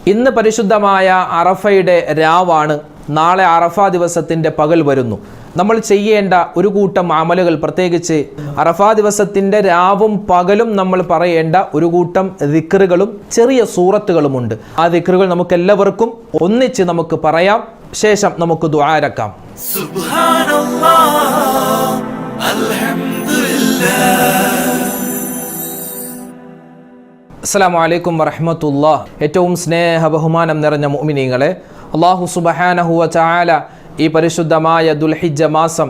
ഇന്ന് പരിശുദ്ധമായ അറഫയുടെ രാവാണ്. നാളെ അറഫ ദിവസത്തിൻ്റെ പകൽ വരുന്നു. നമ്മൾ ചെയ്യേണ്ട ഒരു കൂട്ടം അമലുകൾ, പ്രത്യേകിച്ച് അറഫ ദിവസത്തിൻ്റെ രാവും പകലും നമ്മൾ പറയേണ്ട ഒരു കൂട്ടം ദിക്റുകളും ചെറിയ സൂറത്തുകളുമുണ്ട്. ആ ദിക്റുകൾ നമുക്കെല്ലാവർക്കും ഒന്നിച്ച് നമുക്ക് പറയാം. ശേഷം നമുക്ക് ദുആരക്കാം. സുബ്ഹാനല്ലാഹ്, അൽഹംദുലില്ലാഹ്. അസ്സലാമു അലൈക്കും വറഹ്മത്തുള്ളാഹ്. ഏറ്റവും സ്നേഹ ബഹുമാനം നിറഞ്ഞ മുഅ്മിനീങ്ങളെ, അല്ലാഹു സുബ്ഹാനഹു വ തആല ഈ പരിശുദ്ധമായ ദുൽഹിജ്ജ മാസം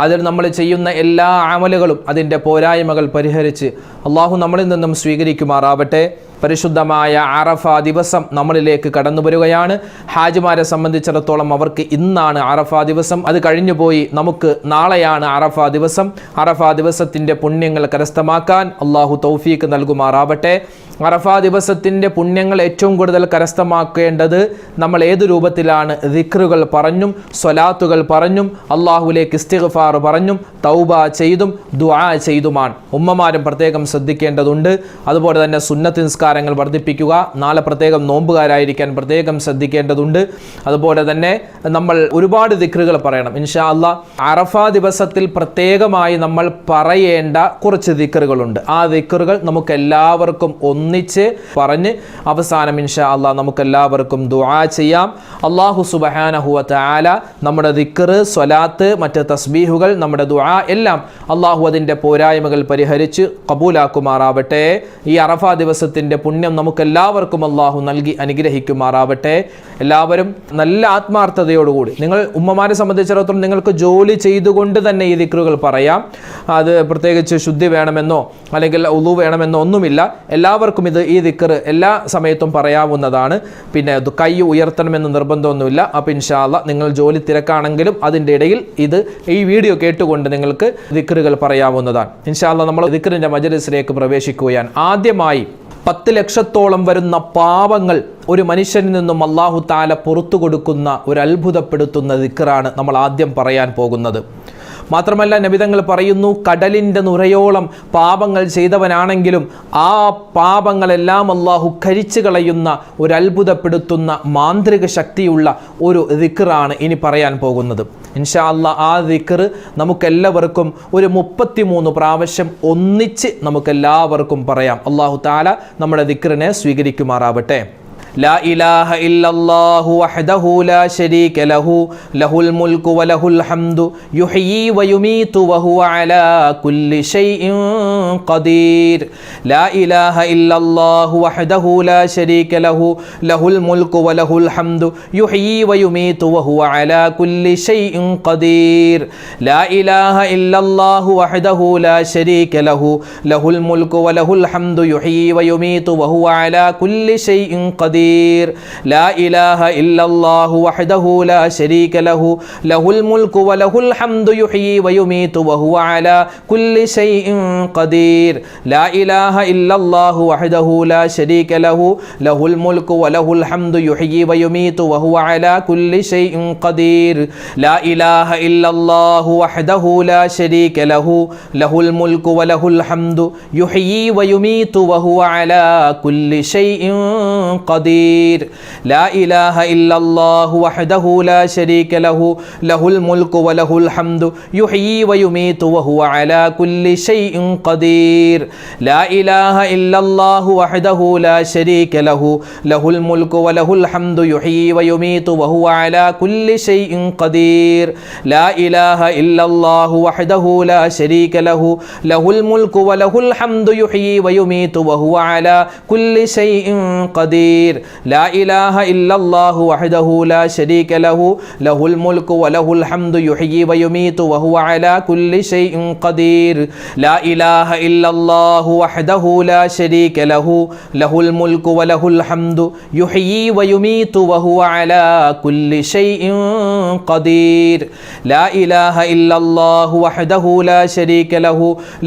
അതിൽ നമ്മൾ ചെയ്യുന്ന എല്ലാ അമലുകളും അതിൻ്റെ പോരായ്മകൾ പരിഹരിച്ച് അല്ലാഹു നമ്മളിൽ നിന്നും സ്വീകരിക്കുമാറാവട്ടെ. പരിശുദ്ധമായ അറഫ ദിവസം നമ്മളിലേക്ക് കടന്നു വരികയാണ്. ഹാജിമാരെ സംബന്ധിച്ചിടത്തോളം അവർക്ക് ഇന്നാണ് അറഫ ദിവസം. അത് കഴിഞ്ഞുപോയി നമുക്ക് നാളെയാണ് അറഫ ദിവസം. അറഫ ദിവസത്തിൻ്റെ പുണ്യങ്ങൾ കരസ്ഥമാക്കാൻ അല്ലാഹു തൗഫീക്ക് നൽകുമാറാവട്ടെ. അറഫ ദിവസത്തിൻ്റെ പുണ്യങ്ങൾ ഏറ്റവും കൂടുതൽ കരസ്ഥമാക്കേണ്ടത് നമ്മൾ ഏതു രൂപത്തിലാണ്? ദിക്റുകൾ പറഞ്ഞും സ്വലാത്തുകൾ പറഞ്ഞും അല്ലാഹുവിലേക്ക് ഇസ്തിഗ്ഫാർ പറഞ്ഞും തൗബ ചെയ്തും ദുആ ചെയ്തുമാണ്. ഉമ്മമാരും പ്രത്യേകം ശ്രദ്ധിക്കേണ്ടതുണ്ട്. അതുപോലെ തന്നെ സുന്നത്ത് നിസ്കാരങ്ങൾ വർദ്ധിപ്പിക്കുക. നാളെ പ്രത്യേകം നോമ്പുകാരായിരിക്കാൻ പ്രത്യേകം ശ്രദ്ധിക്കേണ്ടതുണ്ട്. അതുപോലെ തന്നെ നമ്മൾ ഒരുപാട് ദിക്റുകൾ പറയണം ഇൻഷാ അല്ലാഹ്. അറഫ ദിവസത്തിൽ പ്രത്യേകമായി നമ്മൾ പറയേണ്ട കുറച്ച് ദിക്റുകളുണ്ട്. ആ ദിക്റുകൾ നമുക്ക് എല്ലാവർക്കും ഒന്നിച്ച് പറഞ്ഞ് അവസാനം ഇൻഷാ അല്ലാഹ് നമുക്കെല്ലാവർക്കും ദുആ ചെയ്യാം. അല്ലാഹു സുബ്ഹാനഹു വ തആല നമ്മുടെ ദിക്റ്, സ്വലാത്ത്, മറ്റ് തസ്ബീഹുകൾ, നമ്മുടെ ദുആ എല്ലാം അല്ലാഹു അതിൻ്റെ പോരായ്മകൾ പരിഹരിച്ച് കബൂലാക്കുമാറാവട്ടെ. ഈ അറഫ ദിവസത്തിൻ്റെ പുണ്യം നമുക്കെല്ലാവർക്കും അല്ലാഹു നൽകി അനുഗ്രഹിക്കുമാറാവട്ടെ. എല്ലാവരും നല്ല ആത്മാർത്ഥതയോടുകൂടി, നിങ്ങൾ ഉമ്മമാരെ സംബന്ധിച്ചിടത്തോളം നിങ്ങൾക്ക് ജോലി ചെയ്തുകൊണ്ട് തന്നെ ഈ ദിക്റുകൾ പറയാം. അത് പ്രത്യേകിച്ച് ശുദ്ധി വേണമെന്നോ അല്ലെങ്കിൽ ഉളു വേണമെന്നോ ഒന്നുമില്ല. എല്ലാവർക്കും ഈ ദിക്റ് എല്ലാ സമയത്തും പറയാവുന്നതാണ്. പിന്നെ കൈ ഉയർത്തണമെന്ന് നിർബന്ധമൊന്നുമില്ല. അപ്പോൾ ഇൻഷാ അല്ലാഹ് നിങ്ങൾ ജോലി തിരക്കാണെങ്കിലും അതിൻ്റെ ഇടയിൽ ഈ വീഡിയോ കേട്ടുകൊണ്ട് നിങ്ങൾക്ക് ദിക്റുകൾ പറയാവുന്നതാണ്. ഇൻഷാ അല്ലാഹ് നമ്മൾ ദിക്റിൻ്റെ മജ്‌ലിസിലേക്ക് പ്രവേശിക്കുകയാണ്. ആദ്യമായി 10 ലക്ഷത്തോളം വരുന്ന പാപങ്ങൾ ഒരു മനുഷ്യനിൽ നിന്നും അല്ലാഹു തആല പുറത്തു കൊടുക്കുന്ന ഒരു അത്ഭുതപ്പെടുത്തുന്ന ദിക്റാണ് നമ്മൾ ആദ്യം പറയാൻ പോകുന്നത്. മാത്രമല്ല നബിതങ്ങൾ പറയുന്നു, കടലിൻ്റെ നുരയോളം പാപങ്ങൾ ചെയ്തവനാണെങ്കിലും ആ പാപങ്ങളെല്ലാം അല്ലാഹു കരിച്ചു കളയുന്ന ഒരു അത്ഭുതപ്പെടുത്തുന്ന മാന്ത്രിക ശക്തിയുള്ള ഒരു ദിക്റാണ് ഇനി പറയാൻ പോകുന്നത്. ഇൻഷാ അല്ലാഹ് ആ ദിക്റ് നമുക്കെല്ലാവർക്കും ഒരു 33 പ്രാവശ്യം ഒന്നിച്ച് നമുക്കെല്ലാവർക്കും പറയാം. അല്ലാഹു തആല നമ്മുടെ ദിക്റിനെ സ്വീകരിക്കുമാറാവട്ടെ. ലാ ഇലാഹ ഇല്ലല്ലാഹു വഹ്ദഹു ലാ ശരീക ലഹു ലഹുൽ മുൽക്കു വലഹുൽ ഹംദു യുഹ്യീ വയുമീതു വഹുവ അലാ കുല്ലി ഷൈഇൻ ഖദീർ. ലാ ഇലാഹ ഇല്ലല്ലാഹു വഹ്ദഹു ലാ ശരീക ലഹു ലഹുൽ മുൽക്കു വലഹുൽ ഹംദു യുഹ്യീ വയുമീതു വഹുവ അലാ കുല്ലി ഷൈഇൻ ഖദീർ. ലാ ഇലാഹ ഇല്ലല്ലാഹു വഹ്ദഹു ലാ ശരീക ലഹു ലഹുൽ മുൽക്കു വലഹുൽ ഹംദു യുഹ്യീ വയുമീതു വഹുവ അലാ കുല്ലി ഷൈഇൻ ഖദീർ. لا إله إلا الله وحده لا شريك له له الملك وله الحمد يحيي ويميت وهو على كل شيء قدير. لا إله إلا الله وحده لا شريك له له الملك وله الحمد يحيي ويميت وهو على كل شيء قدير. لا إله إلا الله وحده لا شريك له له الملك وله الحمد يحيي ويميت وهو على كل شيء قدير. لا إله إلا الله وحده لا شريك له له الملك وله الحمد يحيي ويميت وهو على كل شيء قدير. لا إله إلا الله وحده لا شريك له له الملك وله الحمد يحيي ويميت وهو على كل شيء قدير. لا إله إلا الله وحده لا شريك له له الملك وله الحمد يحيي ويميت وهو على كل شيء قدير. لا إله إلا الله وحده لا شريك له له الملك وله الحمد يحيي ويميت وهو على كل شيء قدير. لا إله إلا الله وحده لا شريك له له الملك وله الحمد يحيي ويميت وهو على كل شيء قدير. لا إله إلا الله وحده لا شريك له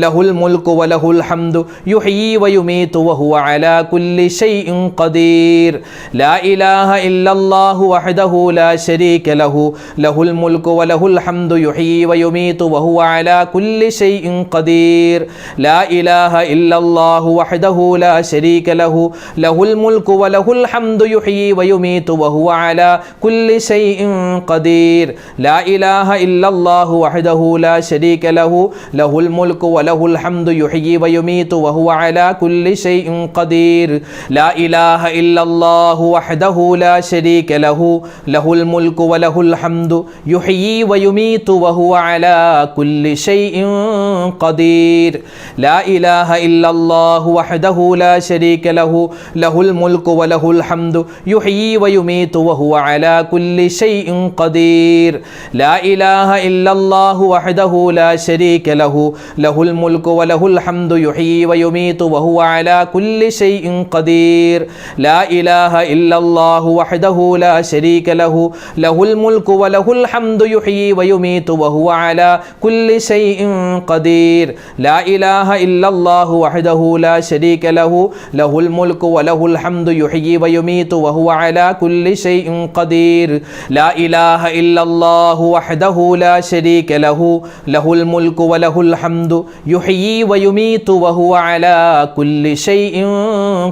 له الملك وله الحمد يحيي ويميت وهو على كل شيء قدير. قدير لا إله إلا الله وحده لا شريك له له الملك وله الحمد يحيي ويميت وهو على كل شيء قدير لا إله إلا الله وحده لا شريك له له الملك وله الحمد يحيي ويميت وهو على كل شيء قدير لا إله إلا الله وحده لا شريك له له الملك وله الحمد يحيي ويميت وهو على كل شيء قدير لا إله إلا الله وحده لا شريك له له الملك وله الحمد يحيي ويميت وهو على كل شيء قدير لا إله إلا الله وحده لا شريك له له الملك وله الحمد يحيي ويميت وهو على كل شيء قدير لا إله إلا الله وحده لا شريك له له الملك وله الحمد يحيي ويميت وهو على كل شيء قدير لا إله إلا الله وحده لا شريك له له الملك وله الحمد يحيي ويميت وهو على كل شيء قدير لا إله إلا الله وحده لا شريك له له الملك وله الحمد يحيي ويميت وهو على كل شيء قدير لا إله إلا الله وحده لا شريك له له الملك وله الحمد يحيي ويميت وهو على كل شيء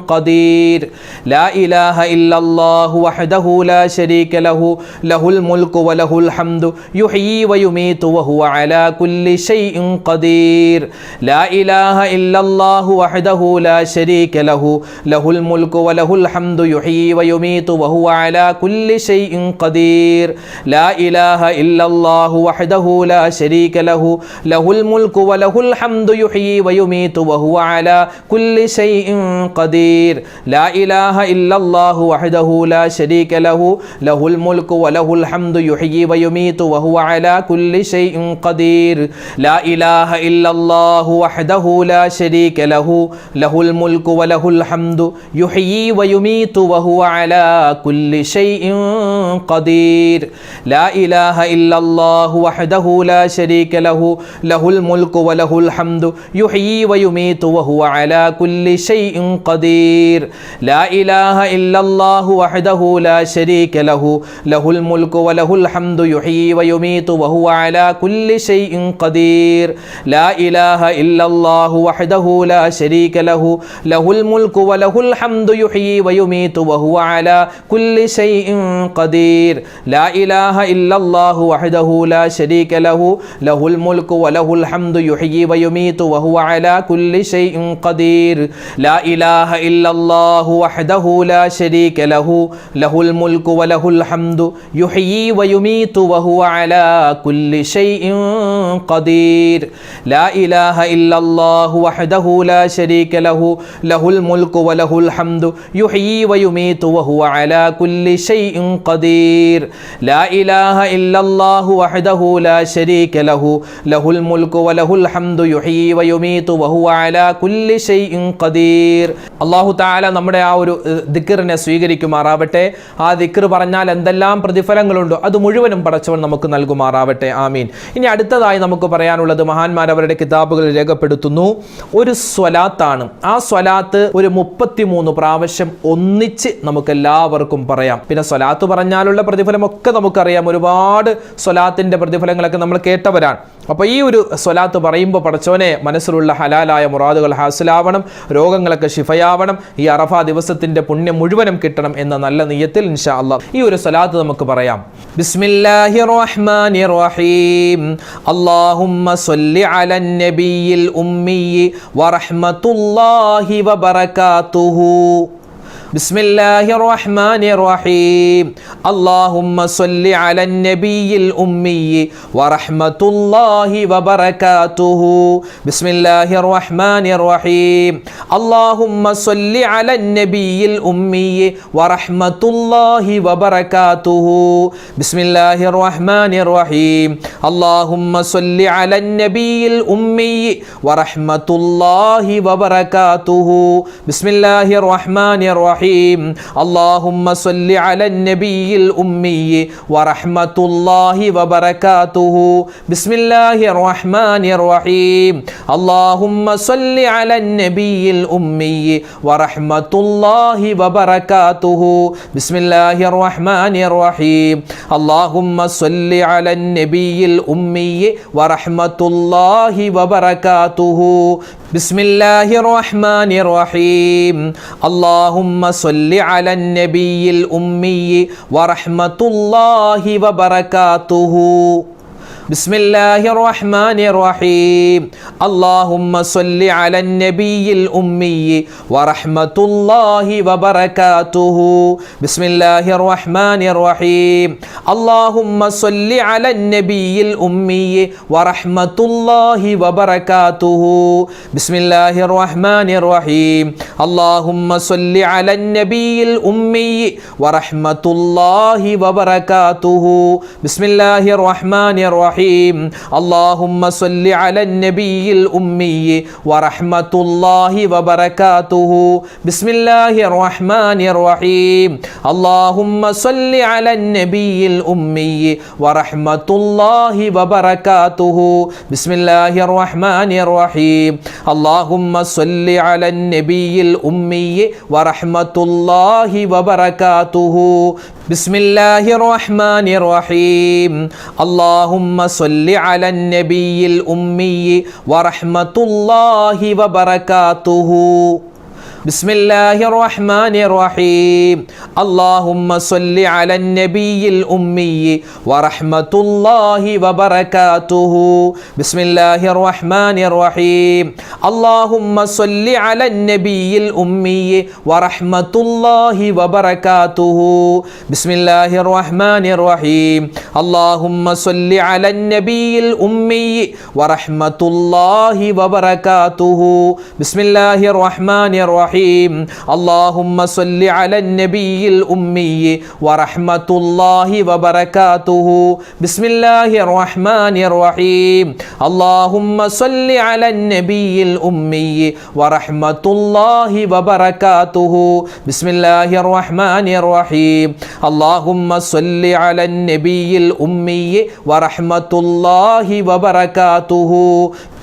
قدير لا إله إلا الله وحده لا شريك له له الملك وله الحمد يحيي ويميت وهو على كل شيء قدير لا إله إلا الله وحده لا شريك له له الملك وله الحمد يحيي ويميت وهو على كل شيء قدير لا إله إلا الله وحده لا شريك له له الملك وله الحمد يحيي ويميت وهو على كل شيء قدير لا إله إلا الله وحده لا شريك له له الملك وله الحمد يحيي ويميت وهو على كل شيء قدير لا إله إلا الله وحده لا شريك له له الملك وله الحمد يحيي ويميت وهو على كل شيء قدير لا إله إلا الله وحده لا شريك له له الملك وله الحمد يحيي ويميت وهو على كل شيء قدير لا إله إلا الله وحده لا شريك له له الملك وله الحمد يحيي ويميت وهو على كل شيء قدير لا إله إلا الله وحده لا شريك له له الملك وله الحمد يحيي ويميت وهو على كل شيء قدير لا إله إلا الله وحده لا شريك له له الملك وله الحمد يحيي ويميت وهو على كل شيء قدير لا إله إلا الله وحده لا شريك له له الملك وله الحمد يحيي ويميت وهو على كل شيء قدير لا إله إلا الله وحده لا شريك له له الملك وله الحمد يحيي ويميت وهو على كل شيء قدير لا إله إلا الله وحده لا شريك له له الملك وله الحمد يحيي ويميت وهو على كل شيء قدير അല്ലാഹു തആല നമ്മുടെ ആ ഒരു ദിക്റിനെ സ്വീകരിക്കുമാറാവട്ടെ. ആ ദിക്ർ പറഞ്ഞാൽ എന്തെല്ലാം പ്രതിഫലങ്ങളുണ്ടോ അത് മുഴുവനും പടച്ചവൻ നമുക്ക് നൽകുമാറാവട്ടെ. ആമീൻ. ഇനി അടുത്തതായി നമുക്ക് പറയാനുള്ളത് മഹാന്മാർ അവരുടെ കിതാബുകളിൽ രേഖപ്പെടുത്തുന്നു ഒരു സ്വലാത്താണ്. ആ സ്വലാത്ത് ഒരു 33 പ്രാവശ്യം ഒന്നിച്ച് നമുക്ക് എല്ലാവർക്കും പറയാം. പിന്നെ സ്വലാത്ത് പറഞ്ഞാലുള്ള പ്രതിഫലമൊക്കെ നമുക്കറിയാം. ഒരുപാട് സ്വലാത്തിന്റെ പ്രതിഫലങ്ങളൊക്കെ നമ്മൾ കേട്ടവരാണ്. അപ്പോൾ ഈ ഒരു സ്വലാത്ത് പറയുമ്പോൾ പടച്ചവനെ മനസ്സിലുള്ള ഹലാലായ മുറാദുകൾ ഹാസിലാവണം, രോഗങ്ങളൊക്കെ ശിഫയാവണം, ഈ അറഫ ദിവസത്തിന്റെ പുണ്യം മുഴുവനും കിട്ടണം എന്ന നല്ല നിയ്യത്തിൽ ഇൻഷാ അല്ലാഹ് ഈ ഒരു സ്വലാത്ത് നമുക്ക് പറയാം. ബിസ്മില്ലാഹിർ റഹ്മാനിർ റഹീം. അല്ലാഹുമ്മ സ്വല്ലി അലൻ നബിയിൽ ഉമ്മി വറഹ്മത്തുള്ളാഹി വബറകാതുഹു. بسم الله الرحمن الرحيم. اللهم صل على النبي الأمي ورحمة الله وبركاته. بسم الله الرحمن الرحيم. اللهم صل على النبي الأمي ورحمة الله وبركاته. بسم الله الرحمن الرحيم. اللهم صل على النبي الأمي ورحمة الله وبركاته. بسم الله الرحمن الرحيم. الرحيم اللهم صل على النبي الأمي ورحمة الله وبركاته بسم الله الرحمن الرحيم اللهم صل على النبي الأمي ورحمة الله وبركاته بسم الله الرحمن الرحيم اللهم صل على النبي الأمي ورحمة الله وبركاته بسم الله الرحمن الرحيم اللهم صل على النبي الأمي ورحمة الله وبركاته بسم الله الرحمن الرحيم اللهم صل على النبي الأمي ورحمة الله وبركاته بسم الله الرحمن الرحيم اللهم صل على النبي الأمي ورحمة الله وبركاته بسم الله الرحمن الرحيم اللهم صل على النبي الأمي ورحمة الله وبركاته بسم الله الرحمن الرحيم اللهم صل على النبي الأمي ورحمة الله وبركاته بسم الله الرحمن الرحيم اللهم صل على النبي الأمي ورحمة الله وبركاته بسم الله الرحمن الرحيم اللهم صل على النبي الأمي ورحمة الله وبركاته بسم الله الرحمن الرحيم اللهم صل على النبي الأمي ورحمة الله وبركاته بسم الله الرحمن الرحيم اللهم صل على النبي الأمي ورحمة الله وبركاته بسم الله الرحمن الرحيم اللهم صل على النبي الأمي ورحمة الله وبركاته بسم الله الرحمن الرحيم اللهم صل على النبي الأمي ورحمة الله وبركاته بسم الله الرحمن الرحيم اللهم صل على النبي الأمي ورحمة الله وبركاته بسم الله الرحمن الرحيم اللهم صل على النبي الأمي ورحمة الله وبركاته بسم الله الرحمن الرحيم اللهم صل على النبي الأمي ورحمة الله وبركاته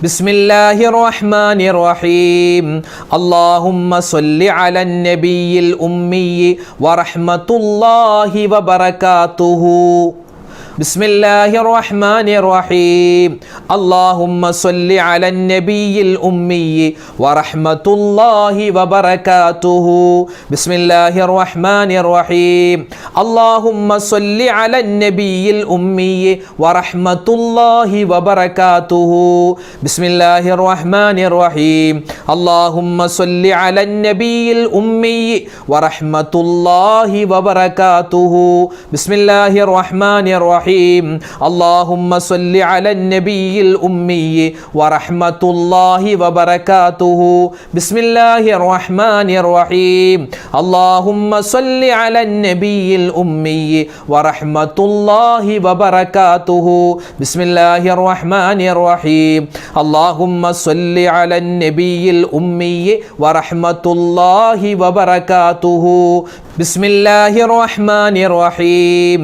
بسم الله الرحمن الرحيم اللهم صل على النبي الأمي ورحمة الله وبركاته بسم الله الرحمن الرحيم اللهم صل على النبي الأمي ورحمة الله وبركاته بسم الله الرحمن الرحيم اللهم صل على النبي الأمي ورحمة الله وبركاته بسم الله الرحمن الرحيم اللهم صل على النبي الأمي ورحمة الله وبركاته بسم الله الرحمن الرحيم اللهم صل على النبي الأمي ورحمة الله وبركاته بسم الله الرحمن الرحيم اللهم صل على النبي الأمي ورحمة الله وبركاته بسم الله الرحمن الرحيم اللهم صل على النبي الأمي ورحمة الله وبركاته بسم الله الرحمن الرحيم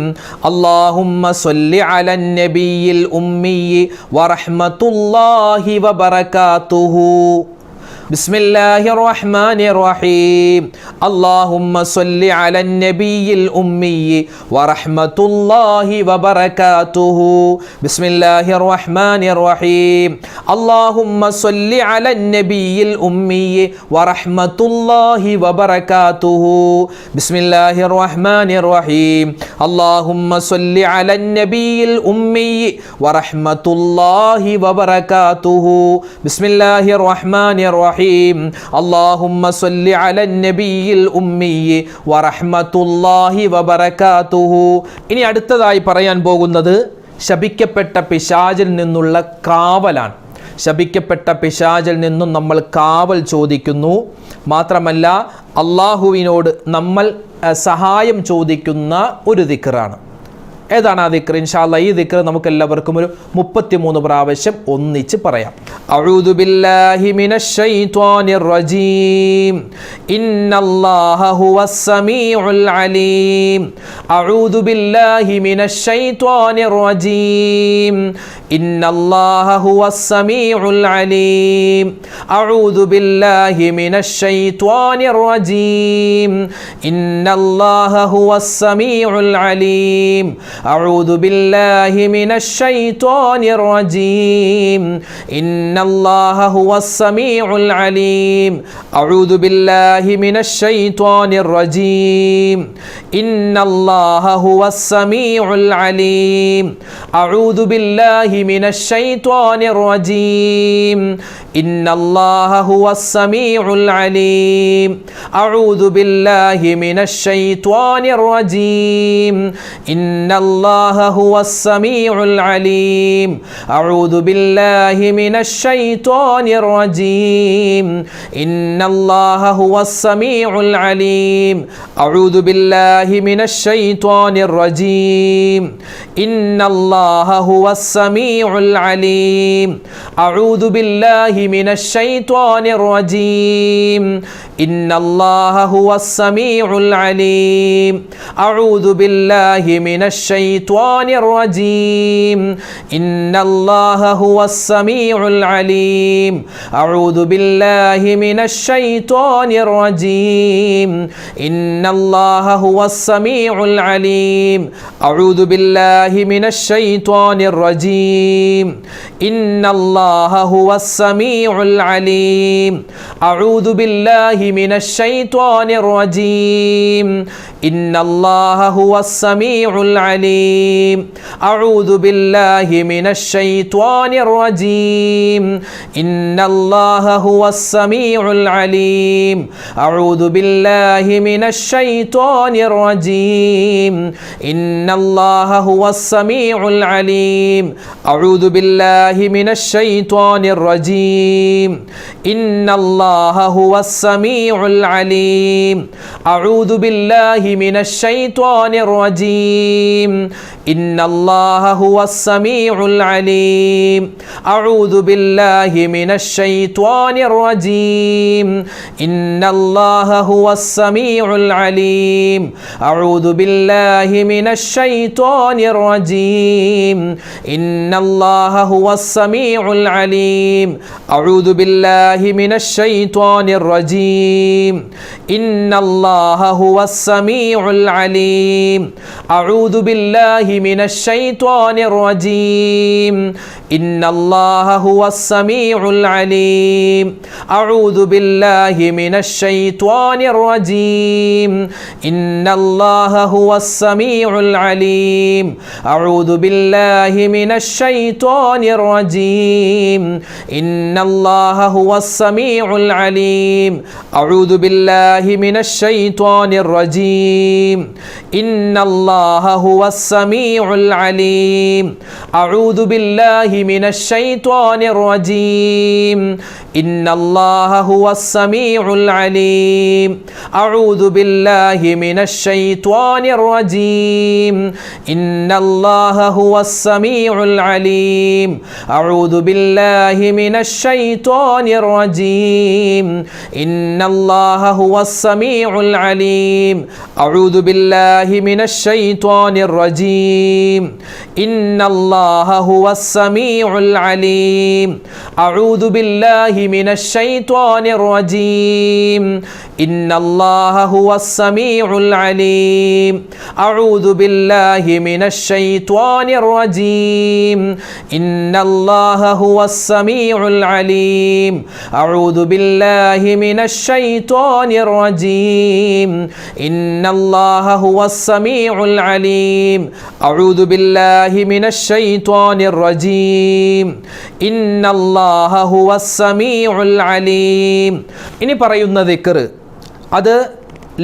اللهم صل على النبي الأمي ورحمة الله وبركاته بسم الله الرحمن الرحيم اللهم صل على النبي الأمي ورحمة الله وبركاته بسم الله الرحمن الرحيم اللهم صل على النبي الأمي ورحمة الله وبركاته بسم الله الرحمن الرحيم اللهم صل على النبي الأمي ورحمة الله وبركاته بسم الله الرحمن الرحيم اللهم صل على النبي الأمي ورحمة الله وبركاته ഇനി അടുത്തതായി പറയാൻ പോകുന്നത് ശപിക്കപ്പെട്ട പിശാചിൽ നിന്നുള്ള കാവലാണ്. ശപിക്കപ്പെട്ട പിശാചിൽ നിന്നും നമ്മൾ കാവൽ ചോദിക്കുന്നു. മാത്രമല്ല അള്ളാഹുവിനോട് നമ്മൾ സഹായം ചോദിക്കുന്ന ഒരു ദിക്റാണ്. ഏതാണ് ആ ദിക്ർ? ഇൻഷാ അല്ലാഹ് ഈ ദിക്ർ നമുക്ക് എല്ലാവർക്കും ഒരു 33 പ്രാവശ്യം ഒന്നിച്ച് പറയാം. അഊദു ബില്ലാഹി മിനശ് ശൈത്വാനിർ റജീം ഇന്നല്ലാഹ ഹുവസ് സമീഉൽ അലീം. അഊദു ബില്ലാഹി മിനശ് ശൈത്വാനിർ റജീം ഇന്നല്ലാഹ ഹുവസ് സമീഉൽ അലീം. അഊദു ബില്ലാഹി മിനശ് ശൈത്വാനിർ റജീം ഇന്നല്ലാഹ ഹുവസ് സമീഉൽ അലീം. അഊദു ബില്ലാഹി മിനശ് ശൈത്വാനിർ റജീം ഇന്നല്ലാഹ ഹുവസ് സമീഉൽ അലീം. അഊദു ബില്ലാഹി മിനശ് ശൈത്വാനിർ റജീം ഇന്നല്ലാഹ ഹുവസ് സമീഉൽ അലീം. അഊദു ബില്ലാഹി മിനശ് ശൈത്വാനിർ റജീം ഇന്നല്ലാഹ ഹുവസ് സമീഉൽ അലീം. അഊദു ബില്ലാഹി മിനശ് ശൈത്വാനിർ റജീം ഇന്നല്ലാഹ ഹുവസ് സമീഉൽ അലീം. അഊദു ബില്ലാഹി മിനശ് ശൈത്വാനിർ റജീം ഇന്നല്ലാഹ ഹുവസ് സമീഉൽ അലീം. അഊദു ബില്ലാഹി മിനശ് ശൈത്വാനിർ റജീം ഇന്നല്ലാഹ ഹുവസ് സമീഉൽ അലീം. അഊദു ബില്ലാഹി മിനശ് ശൈത്വാനിർ റജീം ഇന്നല്ലാഹ ഹുവസ് സമീഉൽ അലീം. അഊദു ബില്ലാഹി മിനശ് ശൈത്വാനിർ റജീം ഇന്നല്ലാഹ ഹുവസ് സമീഉൽ അലീം. അഊദു ബില്ലാഹി മിനശ് ശൈത്വാനിർ റജീം ഇന്നല്ലാഹ ഹുവസ് സമീഉൽ അലീം. അഊദു ബില്ലാഹി മിനശ് ശൈത്വാനിർ റജീം ഇന്നല്ലാഹ ഹുവസ് സമീഉൽ അലീം. അഊദു ബില്ലാഹി മിനശ് ശൈത്വാനിർ റജീം ഇന്നല്ലാഹ ഹുവസ് സമീഉൽ അലീം. അഊദു ബില്ലാഹി മിനശ് ശൈത്വാനിർ റജീം ഇന്നല്ലാഹ ഹുവസ് സമീഉൽ അലീം. അഊദു ബില്ലാഹി മിനശ് ശൈത്വാനിർ റജീം ഇന്നല്ലാഹ ഹുവസ് സമീഉൽ അലീം. അഊദു ബില്ലാഹി മിനശ് ശൈത്വാനിർ റജീം ഇന്നല്ലാഹ ഹുവസ് സമീഉൽ അലീം. അഊദു ബില്ലാഹി മിനശ് ശൈത്വാനിർ റജീം ഇന്നല്ലാഹ ഹുവസ് സമീഉൽ അലീം. അഊദു ബില്ലാഹി മിനശ് ശൈത്വാനിർ റജീം ഇന്നല്ലാഹ ഹുവസ് സമീഉൽ അലീം. അഊദു ബില്ലാഹി മിനശ് ശൈത്വാനിർ റജീം ഇന്നല്ലാഹ ഹുവസ് സമീഉൽ അലീം. അഊദു ബില്ലാഹി മിനശ് ശൈത്വാനിർ റജീം ഇന്നല്ലാഹ ഹുവസ് സമീഉൽ അലീം. അഊദു ബില്ലാഹി മിനശ് ശൈത്വാനിർ റജീം ഇന്നല്ലാഹ ഹുവസ് സമീഉൽ അലീം. അഊദു ബില്ലാഹി മിനശ് ശൈത്വാനിർ റജീം ഇന്നല്ലാഹ ഹുവസ് സമീഉൽ അലീം. അഊദു ബില്ലാഹി മിനശ് ശൈത്വാനിർ റജീം ഇന്നല്ലാഹ ഹുവസ് സമീഉൽ അലീം. അഊദു ബില്ലാഹി മിനശ് ശൈത്വാനിർ റജീം ഇന്നല്ലാഹ ഹുവസ് സമീഉൽ അലീം. അഊദു ബില്ലാഹി മിനശ് ശൈത്വാനിർ റജീം ഇന്നല്ലാഹ ഹുവസ് സമീഉൽ അലീം. അഊദു ബില്ലാഹി മിനശ് ശൈത്വാനിർ റജീം ഇന്നല്ലാഹ ഹുവസ് സമീഉൽ അലീം. അഊദു ബില്ലാഹി മിനശ് ശൈത്വാനിർ റജീം ഇന്നല്ലാഹ ഹുവസ് സമീഉൽ അലീം. അഊദു ബില്ലാഹി മിനശ് ശൈത്വാനിർ റജീം ഇന്നല്ലാഹ ഹുവസ് സമീഉൽ അലീം. അഊദു ബില്ലാഹി മിനശ് ശൈത്വാനിർ റജീം ഇന്നല്ലാഹ ഹുവസ് സമീഉൽ അലീം. അഊദു ബില്ലാഹി മിനശ് ശൈത്വാനിർ റജീം ഇന്നല്ലാഹ ഹുവസ് സമീഉൽ അലീം. അഊദു ബില്ലാഹി മിനശ് ശൈത്വാനിർ റജീം ഇന്നല്ലാഹ ഹുവസ് സമീഉൽ അലീം. അഊദു ബില്ലാഹി മിനശ് ശൈത്വാനിർ റജീം ഇന്നല്ലാഹ ഹുവസ് സമീഉൽ അലീം. ഇനി പറയുന്ന ദിക്ർ അത്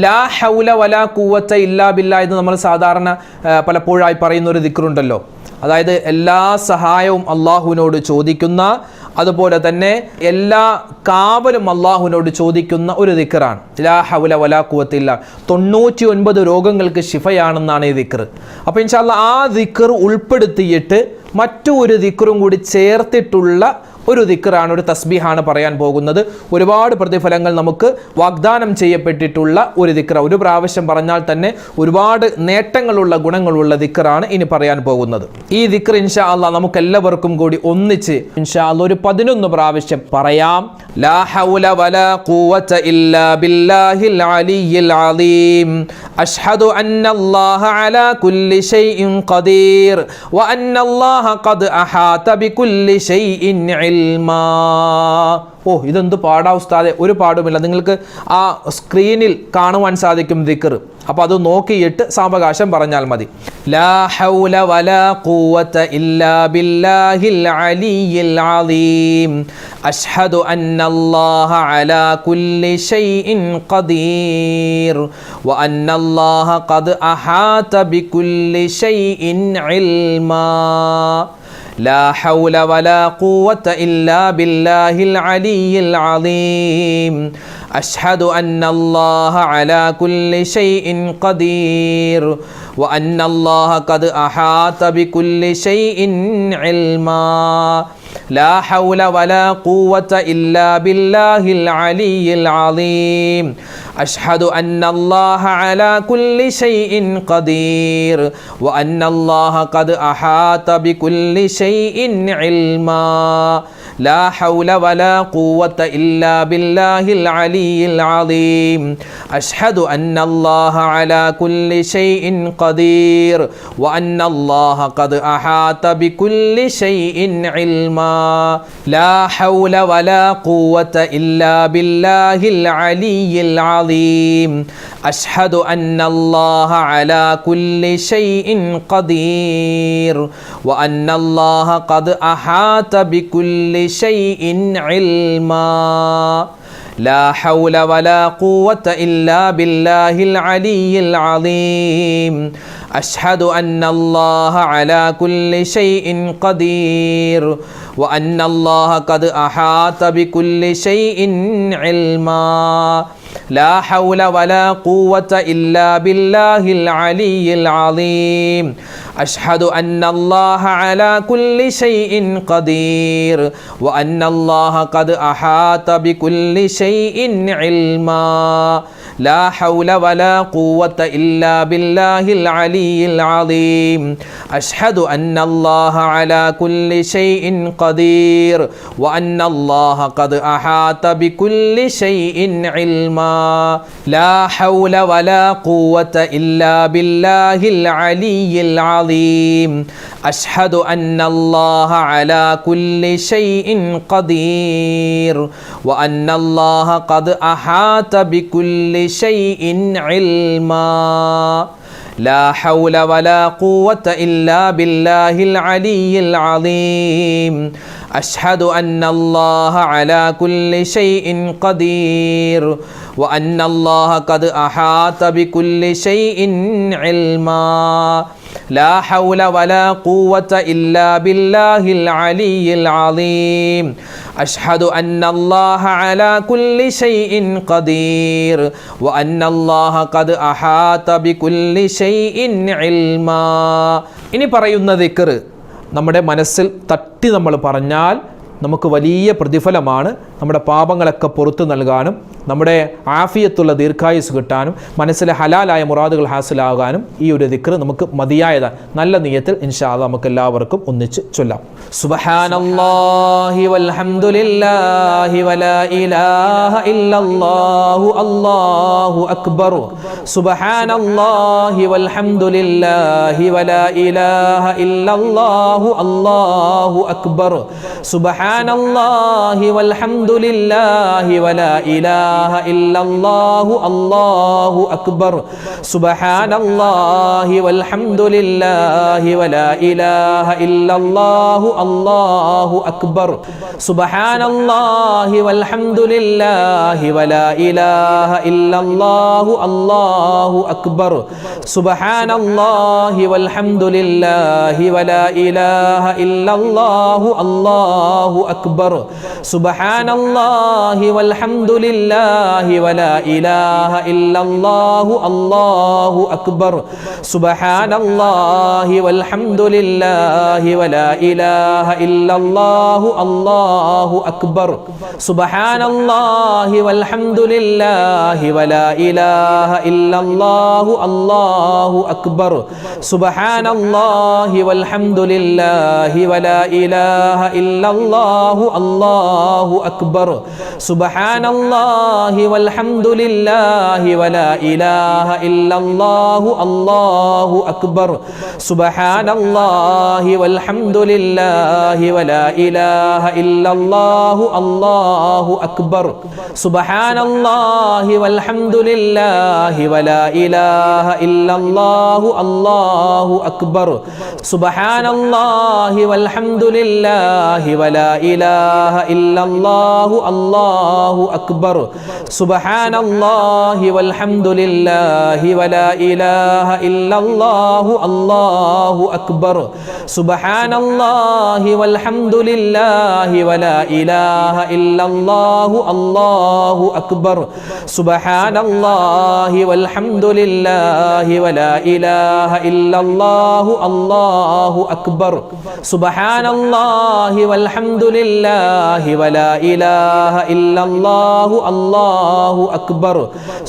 ലാ ഹൗല വലാ ഖുവത ഇല്ലാ ബില്ലാ എന്ന് നമ്മൾ സാധാരണ പലപ്പോഴായി പറയുന്ന ഒരു ദിക്റുണ്ടല്ലോ. അതായത് എല്ലാ സഹായവും അള്ളാഹുവിനോട് ചോദിക്കുന്ന, അതുപോലെ തന്നെ എല്ലാ കാവലും അള്ളാഹുവിനോട് ചോദിക്കുന്ന ഒരു ദിക്റാണ്. ലാ ഹൗല വലാ ഖുവത ഇല്ലാ 99 രോഗങ്ങൾക്ക് ശിഫയാണെന്നാണ് ഈ ദിക്ർ. അപ്പോൾ ഇൻഷാ അല്ലാഹ് ആ ദിക്ർ ഉൾപ്പെടുത്തിയിട്ട് മറ്റു ഒരു ദിക്റും കൂടി ചേർത്തിട്ടുള്ള ഒരു ദിക്റാണ്, ഒരു തസ്ബീഹാണ് പറയാൻ പോകുന്നത്. ഒരുപാട് പ്രതിഫലങ്ങൾ നമുക്ക് വാഗ്ദാനം ചെയ്യപ്പെട്ടിട്ടുള്ള ഒരു ദിക്ർ. ഒരു പ്രാവശ്യം പറഞ്ഞാൽ തന്നെ ഒരുപാട് നേട്ടങ്ങളുള്ള ഗുണങ്ങളുള്ള ദിക്റാണ് ഇനി പറയാൻ പോകുന്നത്. ഈ ദിക്ർ ഇൻഷാ അല്ലാഹ് നമുക്ക് എല്ലാവർക്കും കൂടി ഒന്നിച്ച് ഇൻഷാ അല്ലാഹ് ഒരു 11 പ്രാവശ്യം പറയാം. ലാ ഹൗല വലാ ഖുവത ഇല്ലാ ബില്ലാഹിൽ അലിയിൽ അലീം. അഷ്ഹദു അന്നല്ലാഹ അലാ കുല്ലി ഷൈഇൻ ഖദീർ വ അന്നല്ലാഹ ഖദ് അഹാത ബികുല്ലി ഷൈഇൻ ഇൽമാ. ഇതെന്ത് പാടാ ഉസ്താദെ? ഒരു പാടുമില്ല, നിങ്ങൾക്ക് ആ സ്ക്രീനിൽ കാണുവാൻ സാധിക്കും ദിക്ർ. അപ്പോൾ അത് നോക്കിയിട്ട് സാവകാശം പറഞ്ഞാൽ മതി. ലാ ഹൗല വലാ ഖുവത ഇല്ലാ ബില്ലാഹിൽ അലിയിൽ അലീം. അഷ്ഹദു അന്നല്ലാഹ അലാ കുല്ലി ഷൈഇൻ ഖദീർ വ അന്നല്ലാഹ ഖദ് അഹാത ബികുല്ലി ഷൈഇൻ ഇൽമാ. لا حول ولا قوة إلا بالله العلي العظيم. أشهد أن الله على كل شيء قدير وأن الله قد أحاط بكل شيء علما. لا حول ولا قوة إلا بالله العلي العظيم. أشهد أن الله على كل شيء قدير وأن الله قد أحاط بكل شيء علما. لا حول ولا قوة إلا بالله العلي العظيم. أشهد أن الله على كل شيء قدير وأن الله قد أحاط بكل شيء علما. لا حول ولا قوة إلا بالله العلي العظيم. أشهد أن الله على كل شيء قدير وأن الله قد أحاط بكل شيء علما. لا حول ولا قوة إلا بالله العلي العظيم. أشهد أن الله على كل شيء قدير وأن الله قد أحاط بكل شيء علما. لا حول ولا قوة إلا بالله العلي العظيم. أشهد أن الله على كل شيء قدير وأن الله قد أحاط بكل شيء علما. لا حول ولا قوة إلا بالله العلي العظيم. أشهد أن الله على كل شيء قدير وأن الله قد أحاط بكل شيء علما. لا حول ولا قوة إلا بالله العلي العظيم. أشهد أن الله على كل شيء قدير وأن الله قد أحاط بكل شيء علما. لا حول ولا قوة إلا بالله العلي العظيم. أشهد أن الله على كل شيء قدير وأن الله قد أحاط بكل شيء علما. لا حول ولا قوة إلا بالله العلي العظيم. أشهد أن الله على كل شيء قدير وأن الله قد أحاط بكل شيء علما. ഇനി പറയുന്ന ദിക്ർ നമ്മുടെ മനസ്സിൽ തട്ടി നമ്മൾ പറഞ്ഞാൽ നമുക്ക് വലിയ പ്രതിഫലമാണ്. നമ്മുടെ പാപങ്ങളൊക്കെ പുറത്തു നൽകാനും നമ്മുടെ ആഫിയത്തുള്ള ദീർഘായുസ് കിട്ടാനും മനസ്സിലെ ഹലാലായ മുറാദുകൾ ഹാസിലാകാനും ഈ ഒരു ദിക്ർ നമുക്ക് മതിയായതാണ്. നല്ല നിയ്യത്തിൽ ഇൻഷാ അല്ലാഹ് നമുക്ക് എല്ലാവർക്കും ഒന്നിച്ച് ചൊല്ലാം. സുബ്ഹാനല്ലാഹി വൽഹംദുലില്ലാഹി വലാ ഇലാഹ ഇല്ലല്ലാഹു അല്ലാഹു അക്ബർ. സുബ്ഹാനല്ലാഹി വൽഹംദുലില്ലാഹി വലാ ഇലാഹ ഇല്ലല്ലാഹു അല്ലാഹു അക്ബർ. സുബ്ഹാനല്ലാഹി വൽഹംദുലില്ലാഹി വലാ ഇലാഹ ഇലാഹ ഇല്ലല്ലാഹു അല്ലാഹു അക്ബർ സുബ്ഹാനല്ലാഹി വൽഹംദുലില്ലാഹി വലാ ഇലാഹ ഇല്ലല്ലാഹു അല്ലാഹു അക്ബർ സുബ്ഹാനല്ലാഹി വൽഹംദുലില്ലാഹി വലാ ഇലാഹ ഇല്ലല്ലാഹു അല്ലാഹു അക്ബർ സുബ്ഹാനല്ലാഹി വൽഹംദുലില്ലാഹി വലാ ഇലാഹ ഇല്ലല്ലാഹു അല്ലാഹു അക്ബർ സുബ്ഹാനല്ലാഹി വൽഹംദുലില്ലാഹി വലാ ഇലാഹ ഇല്ലല്ലാഹു അല്ലാഹു അക്ബർ സുബ്ഹാനല്ലാഹി വൽഹംദുലില്ലാഹി വലാ ഇലാഹ ഇല്ലല്ലാഹു അല്ലാഹു അക്ബർ സുബ്ഹാനല്ലാഹി വൽഹംദുലില്ലാഹി വലാ ഇലാഹ ഇല്ലല്ലാഹു അല്ലാഹു അക്ബർ സുബ്ഹാനല്ലാഹി വൽഹംദുലില്ലാഹി വലാ ഇലാഹ ഇല്ലല്ലാഹു അല്ലാഹു അക്ബർ സുബ്ഹാനല്ലാഹി വൽഹംദുലില്ലാഹി വലാ ഇലാഹ ഇല്ലല്ലാഹു അല്ലാഹു അക്ബർ സുബ്ഹാനല്ലാഹി വൽഹംദുലില്ലാഹി വലാ ഇലാഹ ഇല്ലല്ലാഹു അല്ലാഹു അക്ബർ സുബ്ഹാനല്ലാഹി വൽഹംദുലില്ലാഹി വലാ ഇലാഹ ഇല്ലല്ലാഹു അല്ലാഹു അക്ബർ സുബ്ഹാനല്ലാഹി വൽഹംദുലില്ലാഹി വലാ ഇലാഹ ഇല്ലല്ലാഹു അല്ലാഹു അക്ബർ സുബ്ഹാനല്ലാഹി വൽഹംദുലില്ലാഹി വലാ ഇലാഹ ഇല്ലല്ലാഹു അല്ലാഹു അക്ബർ സുബ്ഹാനല്ലാഹി വൽഹംദുലില്ലാഹി വലാ ഇലാഹ ഇല്ലല്ലാഹു അല്ലാഹു അക്ബർ സുബ്ഹാനല്ലാഹി വൽഹംദുലില്ലാഹി വലാ ഇലാഹ ഇല്ലല്ലാഹു അല്ലാഹു അക്ബർ സുബ്ഹാനല്ലാഹി വൽഹംദുലില്ലാഹി വലാ ഇലാഹ ഇല്ലല്ലാഹു അല്ലാഹു അക്ബർ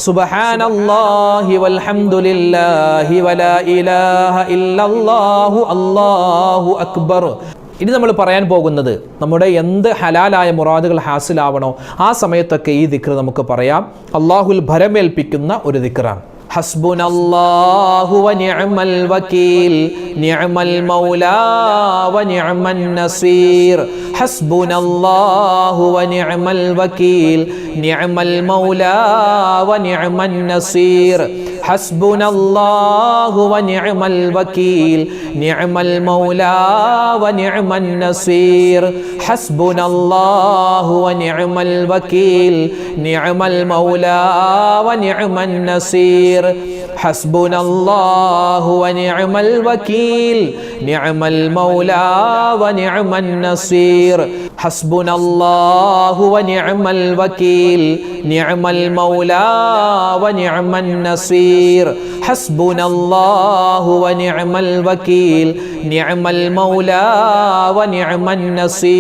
സുബ്ഹാനല്ലാഹി വൽഹംദുലില്ലാഹി വലാ ഇലാഹ ഇല്ലല്ലാഹു അല്ലാഹു അക്ബർ. ഇനി നമ്മൾ പറയാൻ പോകുന്നത് നമ്മുടെ എന്ത് ഹലാലായ മുറാദുകൾ ഹാസിലാവണോ ആ സമയത്തൊക്കെ ഈ ദിക്ർ നമുക്ക് പറയാം. അള്ളാഹുൽ ഭരമേൽപ്പിക്കുന്ന ഒരു ദിക്റാണ്. ഹസ്ബുനല്ലാഹു വനിഅമൽ വകീൽ നിഅമൽ മൗലാ വനിഅമൻ നസീർ ഹസ്ബുനല്ലാഹു വനിഅമൽ വകീൽ നിഅമൽ മൗലാ വനിഅമൻ നസീർ ഹസ്ബുനല്ലാഹു വനിഅമൽ വകീൽ നിഅമൽ മൗലാ വനിഅമൻ നസീർ ഹസ്ബുനല്ലാഹു വനിഅമൽ വകീൽ നിഅമൽ മൗലാ വനിഅമൻ നസീർ ഹസ്ബുനല്ലാഹു വനിഅമൽ വകീൽ നിഅമൽ മൗലാ വനിഅമൻ നസീർ ഹസ്ബുനല്ലാഹു വനിഅമൽ വകീൽ നിഅമൽ മൗലാ വനിഅമൻ നസീർ ഹസ്ബുനല്ലാഹു വനിഅമൽ വകീൽ നിഅമൽ മൗലാ വനിഅമൻ നസീർ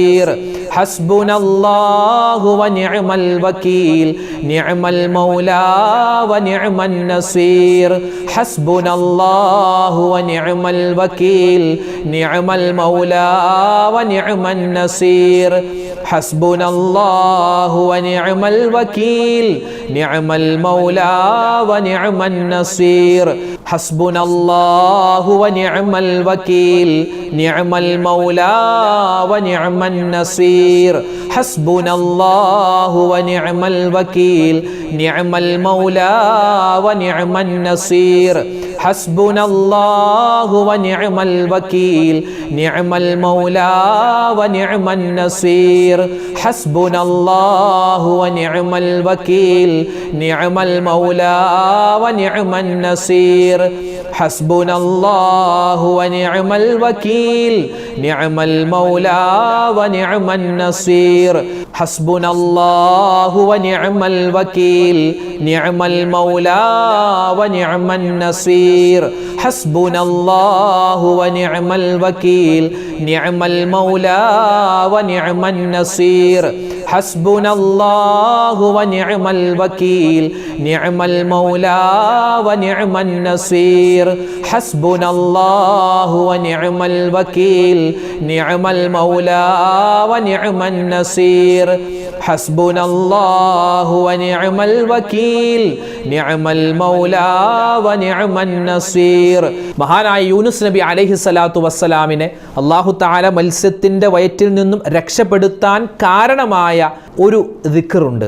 ഹസ്ബുനല്ലാഹു വനിഅമൽ വകീൽ നിഅമൽ മൗലാ വനിഅമൻ നസീർ ഹസ്ബുനല്ലാഹു വനിഅമൽ വകീൽ നിഅമൽ മൗലാ വനിഅമൻ നസീർ ഹസ്ബുനല്ലാഹു വനിഅമൽ വകീൽ നിഅമൽ മൗലാ വനിഅമൻ നസീർ ഹസ്ബുനല്ലാഹു വനിഅമൽ വകീൽ നിഅമൽ മൗലാ വനിഅമൻ നസീർ ഹസ്ബുനല്ലാഹു വനിഅമൽ വകീൽ നിഅമൽ മൗലാ വനിഅമൻ നസീർ ഹസ്ബുനല്ലാഹു വനിഅമൽ വകീൽ നിഅമൽ മൗലാ വനിഅമൻ നസീർ ഹസ്ബുനല്ലാഹു വനിഅമൽ വകീൽ നിഅമൽ മൗലാ വനിഅമൻ നസീർ ഹസ്ബുനല്ലാഹു വനിഅമൽ വകീൽ നിഅമൽ മൗലാ വനിഅമൻ നസീർ ഹസ്ബുനല്ലാഹു വനിഅമൽ വകീൽ നിഅമൽ മൗലാ വനിഅമൻ നസീർ ഹസ്ബുനല്ലാഹു വനിഅമൽ വകീൽ നിഅമൽ മൗലാ വനിഅമൻ നസീർ ഹസ്ബുനല്ലാഹു വനിഅമൽ വകീൽ നിഅമൽ മൗലാ വനിഅമൻ നസീർ ഹസ്ബുനല്ലാഹു വനിഅമൽ വകീൽ നിഅമൽ മൗലാ വനിഅമൻ നസീർ ഹസ്ബുനല്ലാഹു വനിഅമൽ വകീൽ നിഅമൽ മൗലാ വനിഅമൻ നസീർ. മഹാനായ യൂനുസ് നബി അലൈഹിസ്സലാത്തു വസ്സലാമിനെ അല്ലാഹു തആല മത്സ്യത്തിൻ്റെ വയറ്റിൽ നിന്നും രക്ഷപ്പെടുത്താൻ കാരണമായ ഒരു ദിക്റുണ്ട്.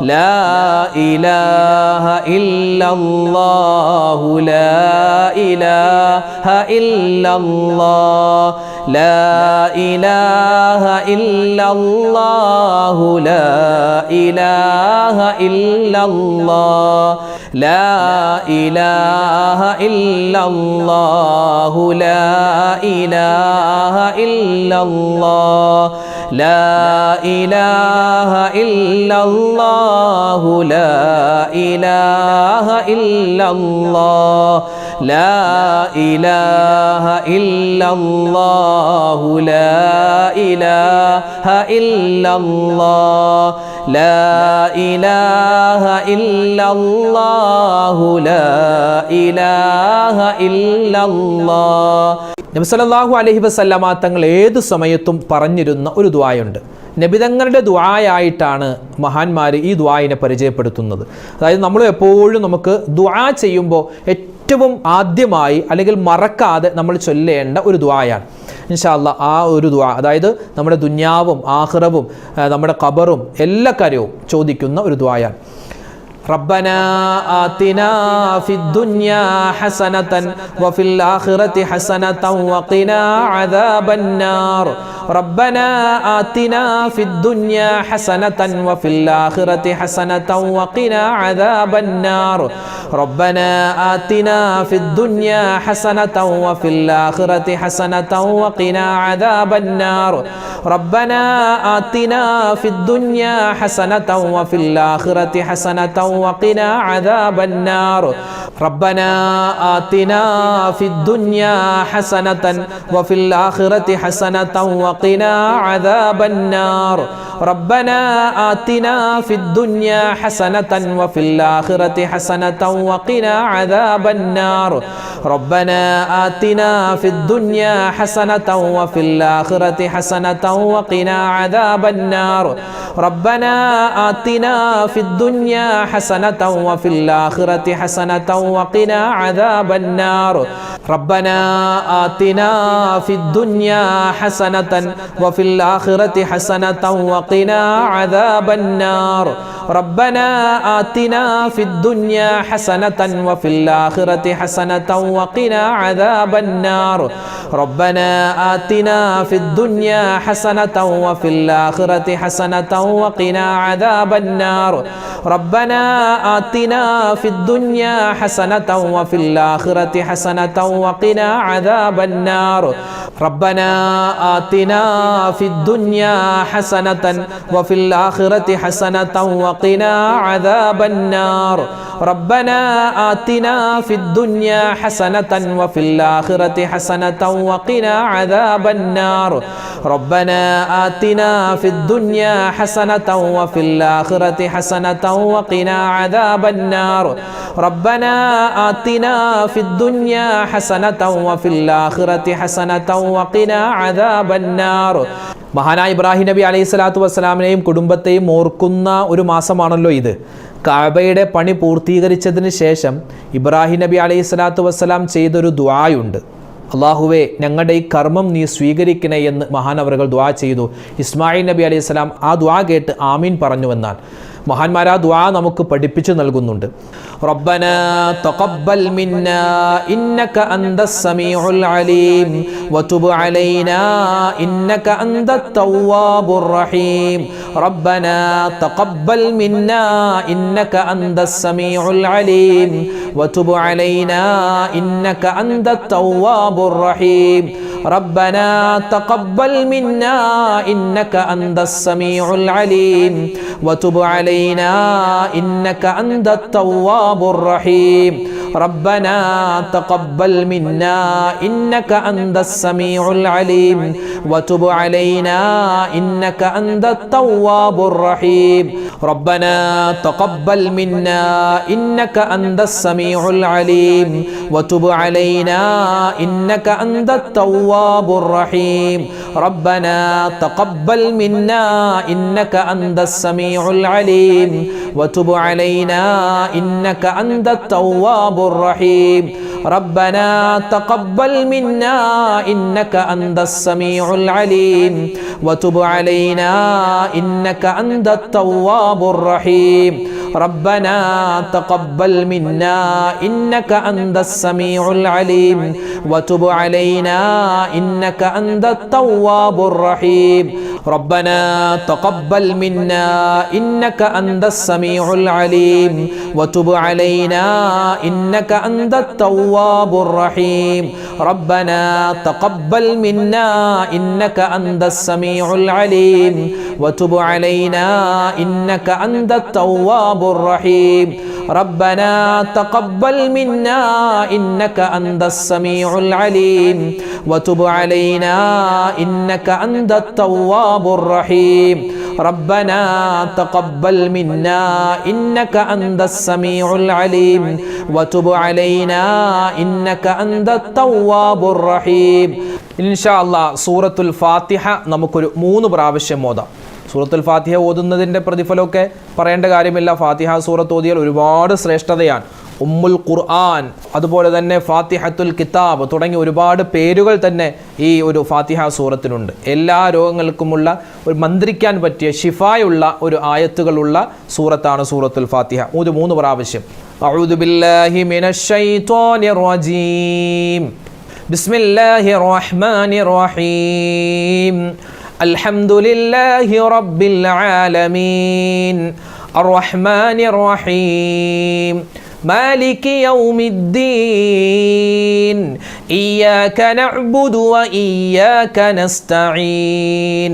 لا إله إلا الله لا إله إلا الله لا إله إلا الله لا إله إلا الله لا إله إلا الله لا إله إلا الله لا إله إلا الله لا إله إلا الله لا إله إلا الله لا إله إلا الله لا إله إلا الله لا إله إلا الله. നബി സല്ലല്ലാഹു അലൈഹി വസല്ലമ തങ്ങൾ ഏത് സമയത്തും പറഞ്ഞിരുന്ന ഒരു ദുആയുണ്ട്. നബി തങ്ങളുടെ ദുആയായിട്ടാണ് മഹാന്മാർ ഈ ദുആയിനെ പരിചയപ്പെടുത്തുന്നത്. അതായത് നമ്മൾ എപ്പോഴും നമുക്ക് ദുആ ചെയ്യുമ്പോൾ ഏറ്റവും ആദ്യമായി അല്ലെങ്കിൽ മറക്കാതെ നമ്മൾ ചൊല്ലേണ്ട ഒരു ദുആയാണ് ഇൻഷാ അല്ലാഹ്. ആ ഒരു ദുആ അതായത് നമ്മുടെ ദുനിയാവും ആഖിറവും നമ്മുടെ ഖബറും എല്ലാ കാര്യവും ചോദിക്കുന്ന ഒരു ദുആയാണ്. ربنا آتنا في الدنيا حسنة وفي الآخرة حسنة وقنا عذاب النار ربنا آتنا في الدنيا حسنة وفي الآخرة حسنة وقنا عذاب النار ربنا آتنا في الدنيا حسنة وفي الآخرة حسنة وقنا عذاب النار ربنا آتنا في الدنيا حسنة وفي الآخرة حسنة وقنا عذاب النار ربنا آتنا في الدنيا حسنة وفي الآخرة حسنة وقنا عذاب النار ربنا آتنا في الدنيا حسنة وفي الآخرة حسنة وقنا عذاب النار ربنا آتنا في الدنيا حسنة وفي الآخرة حسنة وقنا عذاب النار ربنا آتنا في الدنيا حسنة وفي الآخرة حسنة وقنا عذاب النار ربنا آتنا في الدنيا حسنة وفي الآخرة حسنة وقنا عذاب النار ربنا آتنا في الدنيا حسنة وفي الآخرة حسنة وقنا عذاب النار ربنا آتنا في الدنيا حسنة وفي الآخرة حسنة وقنا عذاب النار ربنا آتنا في الدنيا حسنة وفي الآخرة حسنة وقنا عذاب النار ربنا آتنا في الدنيا حسنة وفي الآخرة حسنة وقنا عذاب النار ربنا آتنا في الدنيا حسنة وفي الآخرة حسنة وقنا عذاب النار ربنا آتنا في الدنيا حسنة وفي الآخرة حسنة وقنا عذاب النار ربنا آتنا في الدنيا حسنة وفي الآخرة حسنة وقنا عذاب النار. മഹാനായ ഇബ്രാഹിം നബി അലൈഹി സ്വലാത്തു വസ്സലാമിനെയും കുടുംബത്തെയും ഓർക്കുന്ന ഒരു മാസമാണല്ലോ ഇത്. കഅബയുടെ പണി പൂർത്തീകരിച്ചതിന് ശേഷം ഇബ്രാഹിം നബി അലൈഹി സ്വലാത്തു വസ്സലാം ചെയ്തൊരു ദുആയുണ്ട്. അള്ളാഹുവേ, ഞങ്ങളുടെ ഈ കർമ്മം നീ സ്വീകരിക്കണേ എന്ന് മഹാനവറുകൾ ദുആ ചെയ്തു. ഇസ്മായിൽ നബി അലൈഹി സ്വലാം ആ ദുആ കേട്ട് ആമീൻ പറഞ്ഞുവെന്നാൽ മഹാന്മാർ ആ ദുആ നമുക്ക് പഠിപ്പിച്ചു നൽകുന്നുണ്ട്. റബ്ബനാ തഖബ്ബൽ മിന്നാ ഇന്നക അന്തസ് സമീഉൽ അലീം വതുബ് അലൈനാ ഇന്നക അന്തത് തവ്വാബുർ റഹീം റബ്ബനാ തഖബ്ബൽ മിന്നാ ഇന്നക അന്തസ് സമീഉൽ അലീം വതുബ് അലൈനാ ഇന്നക അന്തത് തവ്വാബുർ റഹീം ربنا تقبل منا إنك أنت السميع العليم وتب علينا إنك أنت التواب الرحيم ربنا تقبل منا إنك أنت السميع العليم وتب علينا إنك أنت التواب الرحيم ربنا تقبل منا إنك أنت السميع العليم وتب علينا إنك أنت التواب الرحيم ربنا تقبل منا إنك أنت السميع العليم وتب علينا إنك أنت التواب الرحيم ربنا تقبل منا إنك أنت السميع العليم وتب علينا إنك أنت التواب الرحيم ربنا تقبل منا إنك أنت السميع العليم وتب علينا إنك أنت التواب الرحيم ربنا تقبل منا إنك أنت السميع العليم وتب علينا إنك أنت التواب الرحيم ربنا تقبل منا إنك أنت السميع العليم وتب علينا إنك أنت التواب الرحيم ربنا تقبل منا إنك أنت السميع العليم وتب علينا إنك أنت التواب الرحيم ربنا تقبل منا إنك أنت السميع العليم وتب علينا إنك أنت التواب الرحيم إن شاء الله سورة الفاتحة നമുക്കൊരു 3 പ്രാവശ്യം ഓതാം. സൂറത്തുൽ ഫാത്തിഹ ഓതുന്നതിൻ്റെ പ്രതിഫലമൊക്കെ പറയേണ്ട കാര്യമില്ല. ഫാത്തിഹ സൂറത്ത് ഓതിയാൽ ഒരുപാട് ശ്രേഷ്ഠതയാണ്. ഉമ്മുൽ ഖുർആൻ, അതുപോലെ തന്നെ ഫാത്തിഹത്തുൽ കിതാബ് തുടങ്ങി ഒരുപാട് പേരുകൾ തന്നെ ഈ ഒരു ഫാത്തിഹ സൂറത്തിനുണ്ട്. എല്ലാ രോഗങ്ങൾക്കുമുള്ള ഒരു മന്ത്രിക്കാൻ പറ്റിയ ഷിഫായുള്ള ഒരു ആയത്തുകളുള്ള സൂറത്താണ് സൂറത്തുൽ ഫാത്തിഹ. 3 പ്രാവശ്യം. അഊദു ബില്ലാഹി മിനശ് ശൈത്വാനിർ റജീം. ബിസ്മില്ലാഹിർ റഹ്മാനിർ റഹീം. അൽഹംദുലില്ലാഹി റബ്ബിൽ ആലമീൻ അർറഹ്മാനിർ റഹീം مالك يوم الدين إياك نعبد وإياك نستعين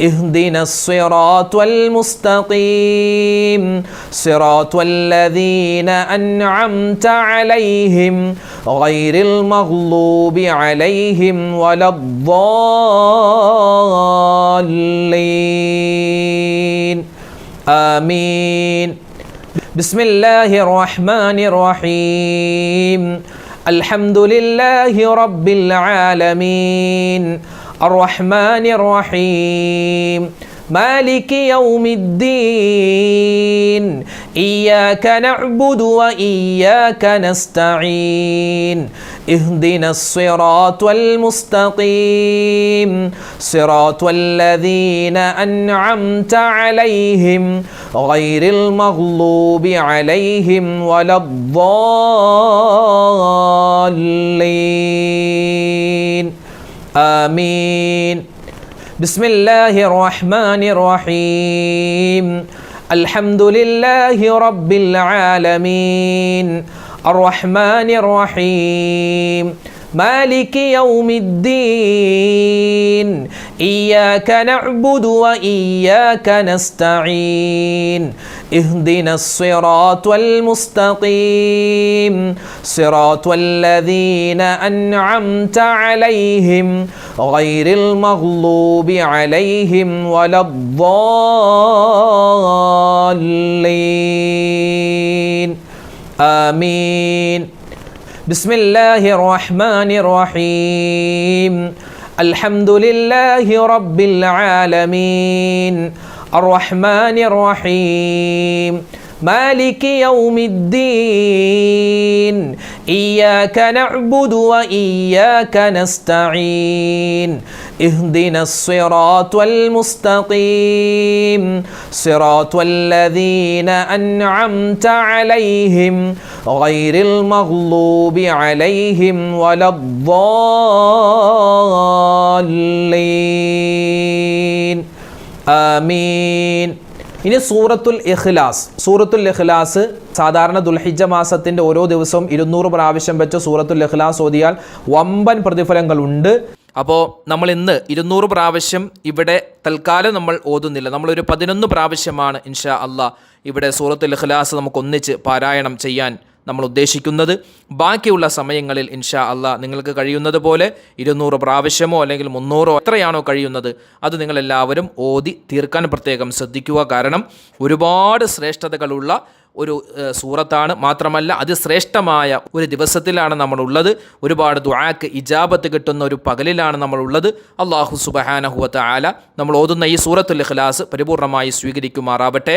اهدنا الصراط المستقيم صراط الذين أنعمت عليهم غير المغضوب عليهم ولا الضالين آمين بسم الله الرحمن الرحيم الحمد لله رب العالمين الرحمن الرحيم مالك يوم الدين إياك نعبد وإياك نستعين اهدنا الصراط المستقيم صراط الذين أنعمت عليهم غير المغضوب عليهم ولا الضالين آمين بسم الله الرحمن الرحيم الحمد لله رب العالمين الرحمن الرحيم مالك يوم الدين إياك نعبد وإياك نستعين اهدنا الصراط المستقيم صراط الذين أنعمت عليهم غير المغضوب عليهم ولا الضالين آمين بسم الله الرحمن الرحيم الحمد لله رب العالمين الرحمن الرحيم مالك يوم الدين إياك نعبد وإياك نستعين اهدنا الصراط المستقيم صراط الذين أنعمت عليهم غير المغضوب عليهم ولا الضالين آمين ഇനി സൂറത്തുൽ ഇഖ്ലാസ്. സൂറത്തുൽ ഇഖ്ലാസ് സാധാരണ ദുൽഹിജ്ജ മാസത്തിൻ്റെ ഓരോ ദിവസവും 200 പ്രാവശ്യം വെച്ച് സൂറത്തുൽ ഇഖ്ലാസ് ഓതിയാൽ വമ്പൻ പ്രതിഫലങ്ങളുണ്ട്. അപ്പോൾ നമ്മൾ ഇന്ന് 200 പ്രാവശ്യം ഇവിടെ തൽക്കാലം നമ്മൾ ഓതുന്നില്ല. നമ്മളൊരു 11 പ്രാവശ്യമാണ് ഇൻഷാ അള്ളാഹ് ഇവിടെ സൂറത്തുൽ ഇഖ്ലാസ് നമുക്ക് ഒന്നിച്ച് പാരായണം ചെയ്യാൻ നമ്മൾ ഉദ്ദേശിക്കുന്നത്. ബാക്കിയുള്ള സമയങ്ങളിൽ ഇൻഷാ അള്ളാഹ് നിങ്ങൾക്ക് കഴിയുന്നത് പോലെ 200 പ്രാവശ്യമോ അല്ലെങ്കിൽ 300 എത്രയാണോ കഴിയുന്നത് അത് നിങ്ങളെല്ലാവരും ഓതി തീർക്കാൻ പ്രത്യേകം ശ്രദ്ധിക്കുക. കാരണം ഒരുപാട് ശ്രേഷ്ഠതകളുള്ള ഒരു സൂറത്താണ്. മാത്രമല്ല അതിശ്രേഷ്ഠമായ ഒരു ദിവസത്തിലാണ് നമ്മളുള്ളത്. ഒരുപാട് ദുആക്ക് ഇജാബത്ത് കിട്ടുന്ന ഒരു പകലിലാണ് നമ്മളുള്ളത്. അല്ലാഹു സുബ്ഹാനഹു വ തആല നമ്മൾ ഓതുന്ന ഈ സൂറത്തുൽ ഇഖ്ലാസ് പരിപൂർണമായി സ്വീകരിക്കുമാറാവട്ടെ.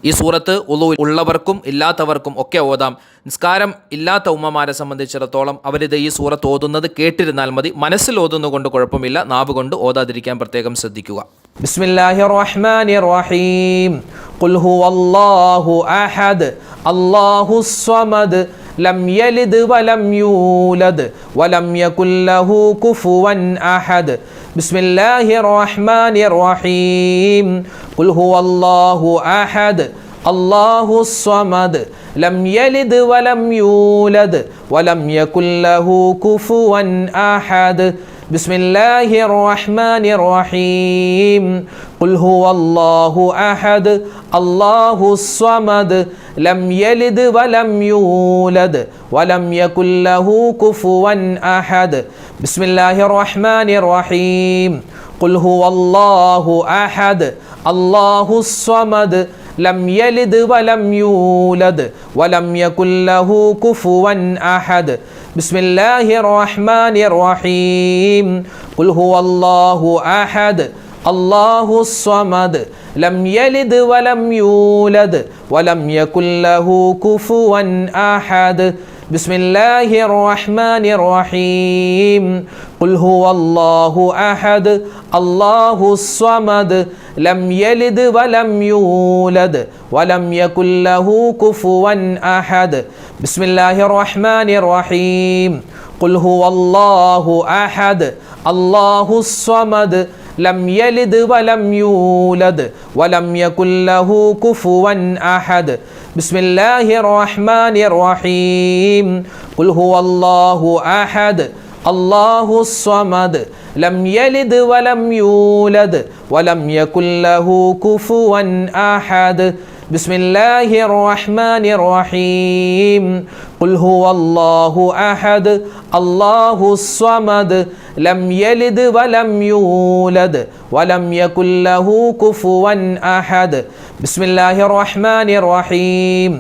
ഈ സൂറത്ത് ഉളു ഉള്ളവർക്കും ഇല്ലാത്തവർക്കും ഒക്കെ ഓതാം. നിസ്കാരം ഇല്ലാത്ത ഉമ്മമാരെ സംബന്ധിച്ചിടത്തോളം അവരിത് ഈ സൂറത്ത് ഓതുന്നത് കേട്ടിരുന്നാൽ മതി. മനസ്സിൽ ഓതുന്നതുകൊണ്ട് കുഴപ്പമില്ല, നാവ് കൊണ്ട് ഓതാതിരിക്കാൻ പ്രത്യേകം ശ്രദ്ധിക്കുക. ബിസ്മില്ലാഹിർ റഹ്മാനിർ റഹീം. ഖുൽ ഹുവല്ലാഹു അഹദ് അല്ലാഹുസ് സ്വമദ് ലം യലിദ് വലം യൂലദ് വലം യകുൽ ലഹു കുഫുവൻ അഹദ്. ബിസ്മില്ലാഹിർ റഹ്മാനിർ റഹീം. ഖുൽ ഹുവല്ലാഹു അഹദ് അല്ലാഹുസ് സ്വമദ് ലം യലിദ് വലം യൂലദ് വലം യകുൽ ലഹു കുഫുവൻ അഹദ്. ബിസ്മില്ലാഹിർ റഹ്മാനിർ റഹീം. ഖുൽ ഹുവല്ലാഹു അഹദ് അല്ലാഹുസ് സ്വമദ് ലം യലിദ് വലം യൂലദ് വലം യകുൽ ലഹു കുഫുവൻ അഹദ്. ബിസ്മില്ലാഹിർ റഹ്മാനിർ റഹീം. ഖുൽ ഹുവല്ലാഹു അഹദ് അല്ലാഹുസ് സ്വമദ് ലം യലിദ് വലം യൂലദ് വലം യകുൽ ലഹു കുഫുവൻ അഹദ്. ബിസ്മില്ലാഹിർ റഹ്മാനിർ റഹീം. ഖുൽ ഹുവല്ലാഹു അഹദ് അല്ലാഹുസ് സ്വമദ് ലം യലിദ് വലം യൂലദ് വലം യകുൽ ലഹു കുഫുവൻ അഹദ്. ബിസ്മില്ലാഹിർ റഹ്മാനിർ റഹീം. ഖുൽ ഹുവല്ലാഹു അഹദ് അല്ലാഹുസ് സ്വമദ് ലം യലിദ് വലം യൂലദ് വലം യകുൽ ലഹു കുഫുവൻ അഹദ്. ബിസ്മില്ലാഹിർ റഹ്മാനിർ റഹീം. ഖുൽ ഹുവല്ലാഹു അഹദ് അല്ലാഹുസ് സ്വമദ് ലം യലിദ് വലം യൂലദ് വലം യകുൽ ലഹു കുഫുവൻ അഹദ്. ബിസ്മില്ലാഹിർ റഹ്മാനിർ റഹീം. ഖുൽ ഹുവല്ലാഹു അഹദ് അല്ലാഹുസ് സ്വമദ് ലം യലിദ് വലം യൂലദ് വലം യകുൽ ലഹു കുഫുവൻ അഹദ്. ബിസ്മില്ലാഹിർ റഹ്മാനിർ റഹീം. ഖുൽ ഹുവല്ലാഹു അഹദ് അല്ലാഹുസ് സ്വമദ് ലം യലിദ് വലം യൂലദ് വലം യകുൽ ലഹു കുഫുവൻ അഹദ്. ബിസ്മില്ലാഹിർ റഹ്മാനിർ റഹീം.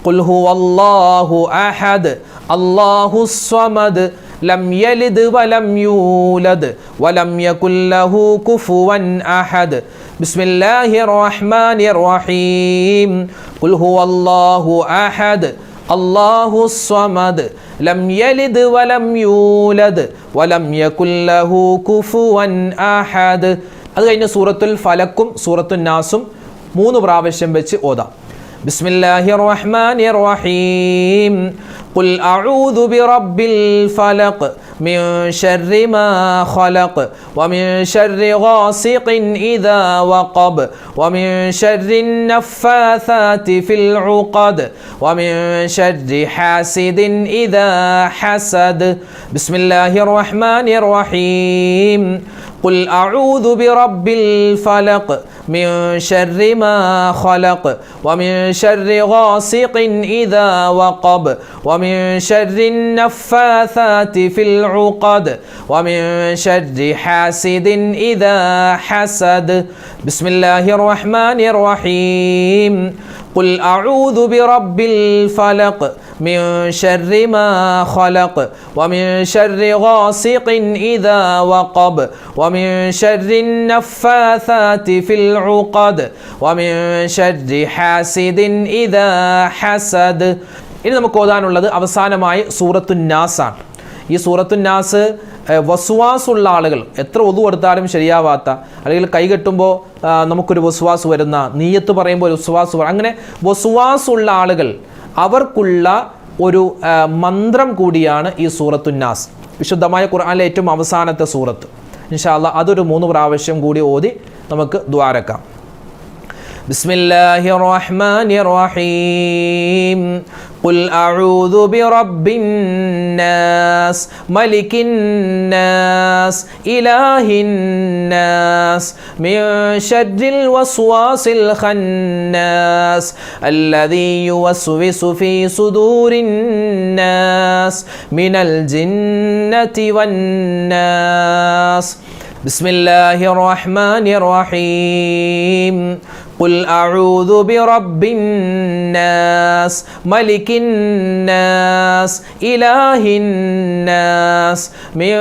ഖുൽ ഹുവല്ലാഹു അഹദ് അല്ലാഹുസ് സ്വമദ് ലം യലിദ് വലം യൂലദ് വലം യകുൽ ലഹു കുഫുവൻ അഹദ്. ബിസ്മില്ലാഹിർ റഹ്മാനിർ റഹീം. ഖുൽ ഹുവല്ലാഹു അഹദ് അല്ലാഹുസ് സ്വമദ് ലം യലിദ് വലം യൂലദ് വലം യകുൽ ലഹു കുഫുവൻ അഹദ്. അത് കഴിഞ്ഞ് സൂറത്തുൽ ഫലക്കും സൂറത്തുൻ നാസും 3 പ്രാവശ്യം വെച്ച് ഓതാം. ബിസ്മില്ലാഹിർ റഹ്മാനിർ റഹീം. ഖുൽ അഊദു ബിറബ്ബിൽ ഫലഖ് മിൻ ശർരി മാ ഖലഖ് വമിൻ ശർരി ഗാസിഖിൻ ഇദാ വഖബ് വമിൻ ശർരി നഫ്ഫാഥാതി ഫിൽ ഉഖദ് വമിൻ ശർരി ഹാസിദിൻ ഇദാ ഹസദ്. ബിസ്മില്ലാഹിർ റഹ്മാനിർ റഹീം. ഖുൽ അഊദു ബിറബ്ബിൽ ഫലഖ് മിൻ ശർരി മാ ഖലഖ് വമിൻ ശർരി ഗാസിഖിൻ ഇദാ വഖബ് വമിൻ ശർരി നഫ്ഫാഥാതി ഫിൽ ഉഖദ് വമിൻ ശർരി ഹാസിദിൻ ഇദാ ഹസദ്. ബിസ്മില്ലാഹിർ റഹ്മാനിർ റഹീം. ഖുൽ അഊദു ബിറബ്ബിൽ ഫലഖ് മിൻ ശർരി മാ ഖലഖ് വമിൻ ശർരി ഗാസിഖിൻ ഇദാ വഖബ് വമിൻ ശർരി നഫ്ഫാഥാതി ഫിൽ ഉഖദ് വമിൻ ശർരി ഹാസിദിൻ ഇദാ ഹസദ്. ഇനി നമുക്ക് ഓതാനുള്ളത് അവസാനമായി സൂറത്തുൻ നാസാണ്. ഈ സൂറത്തുൻ നാസ് വസ്വാസുള്ള ആളുകൾ എത്ര ഒതു കൊടുത്താലും ശരിയാവാത്ത, അല്ലെങ്കിൽ കൈ കെട്ടുമ്പോൾ നമുക്കൊരു വസ്വാസ് വരുന്ന, നീയത്ത് പറയുമ്പോൾ ഒരു വസ്വാസ്, അങ്ങനെ വസ്വാസുള്ള ആളുകൾ അവർക്കുള്ള ഒരു മന്ത്രം കൂടിയാണ് ഈ സൂറത്തുൻ നാസ്. വിശുദ്ധമായ ഖുർആനിലെ ഏറ്റവും അവസാനത്തെ സൂറത്ത്. ഇൻഷാ അല്ലാഹ് അതൊരു 3 പ്രാവശ്യം കൂടി ഓതി നമുക്ക് ദുആരക്കാം. ബിസ്മില്ലാഹിർ റഹ്മാനിർ റഹീം. ഖുൽ അഊദു ബിറബ്ബിൻ നാസ് മലിക്കിൻ നാസ് ഇലാഹിൻ നാസ് മിൻ ശർരിൽ വസ്വാസിൽ ഖന്നാസ് അല്ലദീ യുവസ്വിസു ഫീ സുദൂരിൻ നാസ് മിനൽ ജിന്നതി വൻ നാസ്. ബിസ്മില്ലാഹിർ റഹ്മാനിർ റഹീം. ഖുൽ അഊദു ബിറബ്ബിന്നാസ് മലിക്കിന്നാസ് ഇലാഹിന്നാസ് മിൻ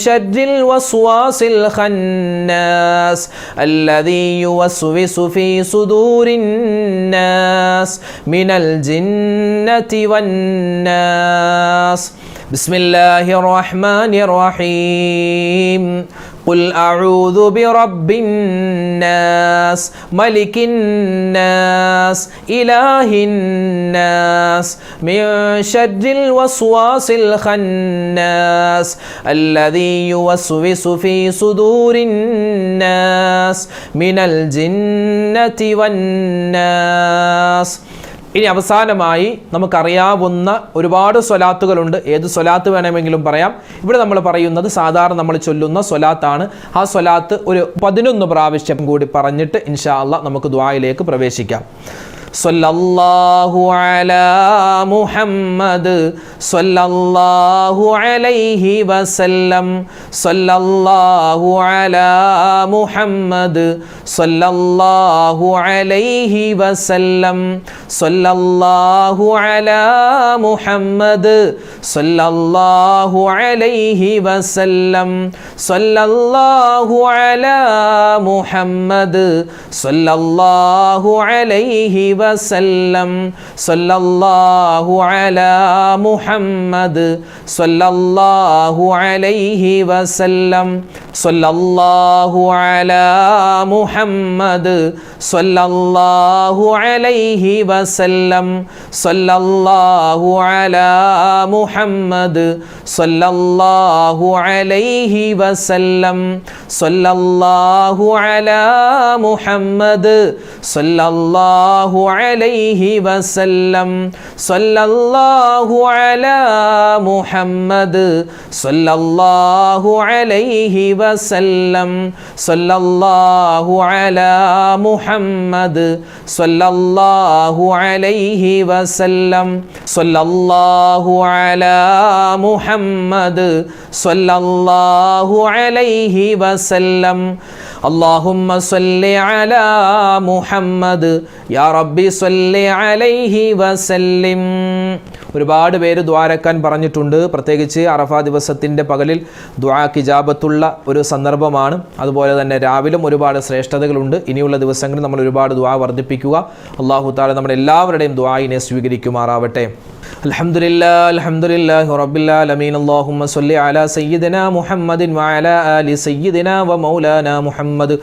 ശർരിൽ വസ്വാസിൽ ഖന്നാസ് അല്ലദീ യുവസ്വിസു ഫീ സുദൂരിന്നാസ് മിനൽ ജിന്നതി വന്നാസ്. ബിസ്മില്ലാഹിർ റഹ്മാനിർ റഹീം. ഖുൽ അഊദു ബിറബ്ബിന്നാസ് മലിക്കിന്നാസ് ഇലാഹിന്നാസ് മിൻ ശർരിൽ വസ്വാസിൽ ഖന്നാസ് അല്ലദീ യുവസ്വിസു ഫീ സുദൂരിന്നാസ് മിനൽ ജിന്നതി വന്നാസ്. ഇനി അവസാനമായി നമുക്കറിയാവുന്ന ഒരുപാട് സ്വലാത്തുകളുണ്ട്. ഏത് സ്വലാത്ത് വേണമെങ്കിലും പറയാം. ഇവിടെ നമ്മൾ പറയുന്നത് സാധാരണ നമ്മൾ ചൊല്ലുന്ന സ്വലാത്താണ്. ആ സ്വലാത്ത് ഒരു 11 പ്രാവശ്യം കൂടി പറഞ്ഞിട്ട് ഇൻഷാ അല്ലാഹ് നമുക്ക് ദുആയിലേക്ക് പ്രവേശിക്കാം. സല്ലല്ലാഹു അലാ മുഹമ്മദ് സല്ലല്ലാഹു അലൈഹി വസല്ലം. സല്ലല്ലാഹു അലാ മുഹമ്മദ് സല്ലല്ലാഹു അലൈഹി വസല്ലം. സല്ലല്ലാഹു അലാ മുഹമ്മദ് സല്ലല്ലാഹു അലൈഹി വസല്ലം. സല്ലല്ലാഹു അലാ മുഹമ്മദ് സല്ലല്ലാഹു അലൈഹി വസല്ലം. സല്ലല്ലാഹു അലാ മുഹമ്മദ് സല്ലല്ലാഹു അലൈഹി വസല്ലം. സല്ലല്ലാഹു അലാ മുഹമ്മദ് സല്ലല്ലാഹു അലൈഹി വസല്ലം. സല്ലല്ലാഹു അലാ മുഹമ്മദ് സല്ലല്ലാഹു അലൈഹി വസല്ലം. സല്ലല്ലാഹു അലാ മുഹമ്മദ് സല്ലല്ലാഹു അലൈഹി വസല്ലം. സല്ലല്ലാഹു അലാ മുഹമ്മദ് സല്ലല്ലാഹു അലൈഹി വസല്ലം. സല്ലല്ലാഹു അലാ മുഹമ്മദ് സല്ലല്ലാഹു അലൈഹി വസല്ലം. സല്ലല്ലാഹു അലാ മുഹമ്മദ് സല്ലല്ലാഹു അലൈഹി വസല്ലം. اللهم صل على محمد يا ربي صل عليه وسلم. ഒരുപാട് പേര് ദുആരക്കാൻ പറഞ്ഞിട്ടുണ്ട്. പ്രത്യേകിച്ച് അറഫാ ദിവസത്തിൻ്റെ പകലിൽ ദുആക്ക് ഇജാബത്തുള്ള ഒരു സന്ദർഭമാണ്. അതുപോലെ തന്നെ രാവിലും ഒരുപാട് ശ്രേഷ്ഠതകളുണ്ട്. ഇനിയുള്ള ദിവസങ്ങളിൽ നമ്മൾ ഒരുപാട് ദുആ വർദ്ധിപ്പിക്കുക. അല്ലാഹു തആല നമ്മുടെ എല്ലാവരുടെയും ദുആയിനെ സ്വീകരിക്കുമാറാവട്ടെ. അൽഹംദുലില്ലാഹി റബ്ബിൽ ആലമീൻ. അല്ലാഹുമ്മ സ്വല്ലി അലാ സയ്യിദിനാ മുഹമ്മദിൻ വഅലാ ആലി സയ്യിദിനാ വമൗലാനാ മുഹമ്മദ്.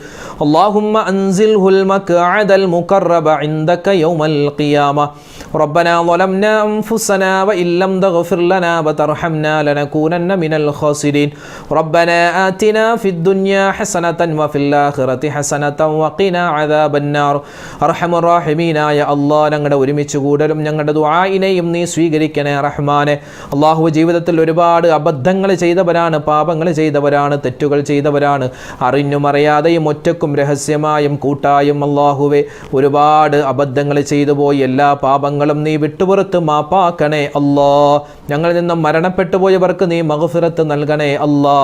അല്ലാഹുമ്മ അൻസിൽഹുൽ മഖ്അദൽ മുഖറബ ഇൻദക യൗമൽ ഖിയാമ. റബ്ബനാ ളലംനാ അൻഫുസനാ വഇൻ ലം തഗ്ഫിർ ലനാ വതർഹംനാ ലനകൂനന്ന മിനൽ ഖാസിരീൻ. റബ്ബനാ ആതിനാ ഫിദ് ദുനിയാ ഹസനതൻ വഫിൽ ആഖിറതി ഹസനതൻ വഖിനാ അദാബന്നാർ. അർഹമർ റഹീമീനായ അല്ലാഹ്, ഞങ്ങളുടെ ഒരുമിച്ച് കൂടലും ഞങ്ങളുടെ ദുആയിനെയും നീ സ്വീകരിക്കണേ റഹ്മാനെ. അല്ലാഹു, ജീവിതത്തിൽ ഒരുപാട് അബദ്ധങ്ങൾ ചെയ്തവരാണ്, പാപങ്ങൾ ചെയ്തവരാണ്, തെറ്റുകൾ ചെയ്തവരാണ്. അറിഞ്ഞും അറിയാതെയും ഒറ്റക്കും രഹസ്യമായും കൂട്ടായും അല്ലാഹുവേ ഒരുപാട് അബദ്ധങ്ങൾ ചെയ്തു പോയി. എല്ലാ പാപങ്ങളും നീ വിട്ടുപുറത്ത് മാപ്പാക്കണേ അല്ലാ. ഞങ്ങളിൽ നിന്നും മരണപ്പെട്ടു പോയവർക്ക് നീ മഗ്ഫിറത്ത് നൽകണേ അല്ലാ.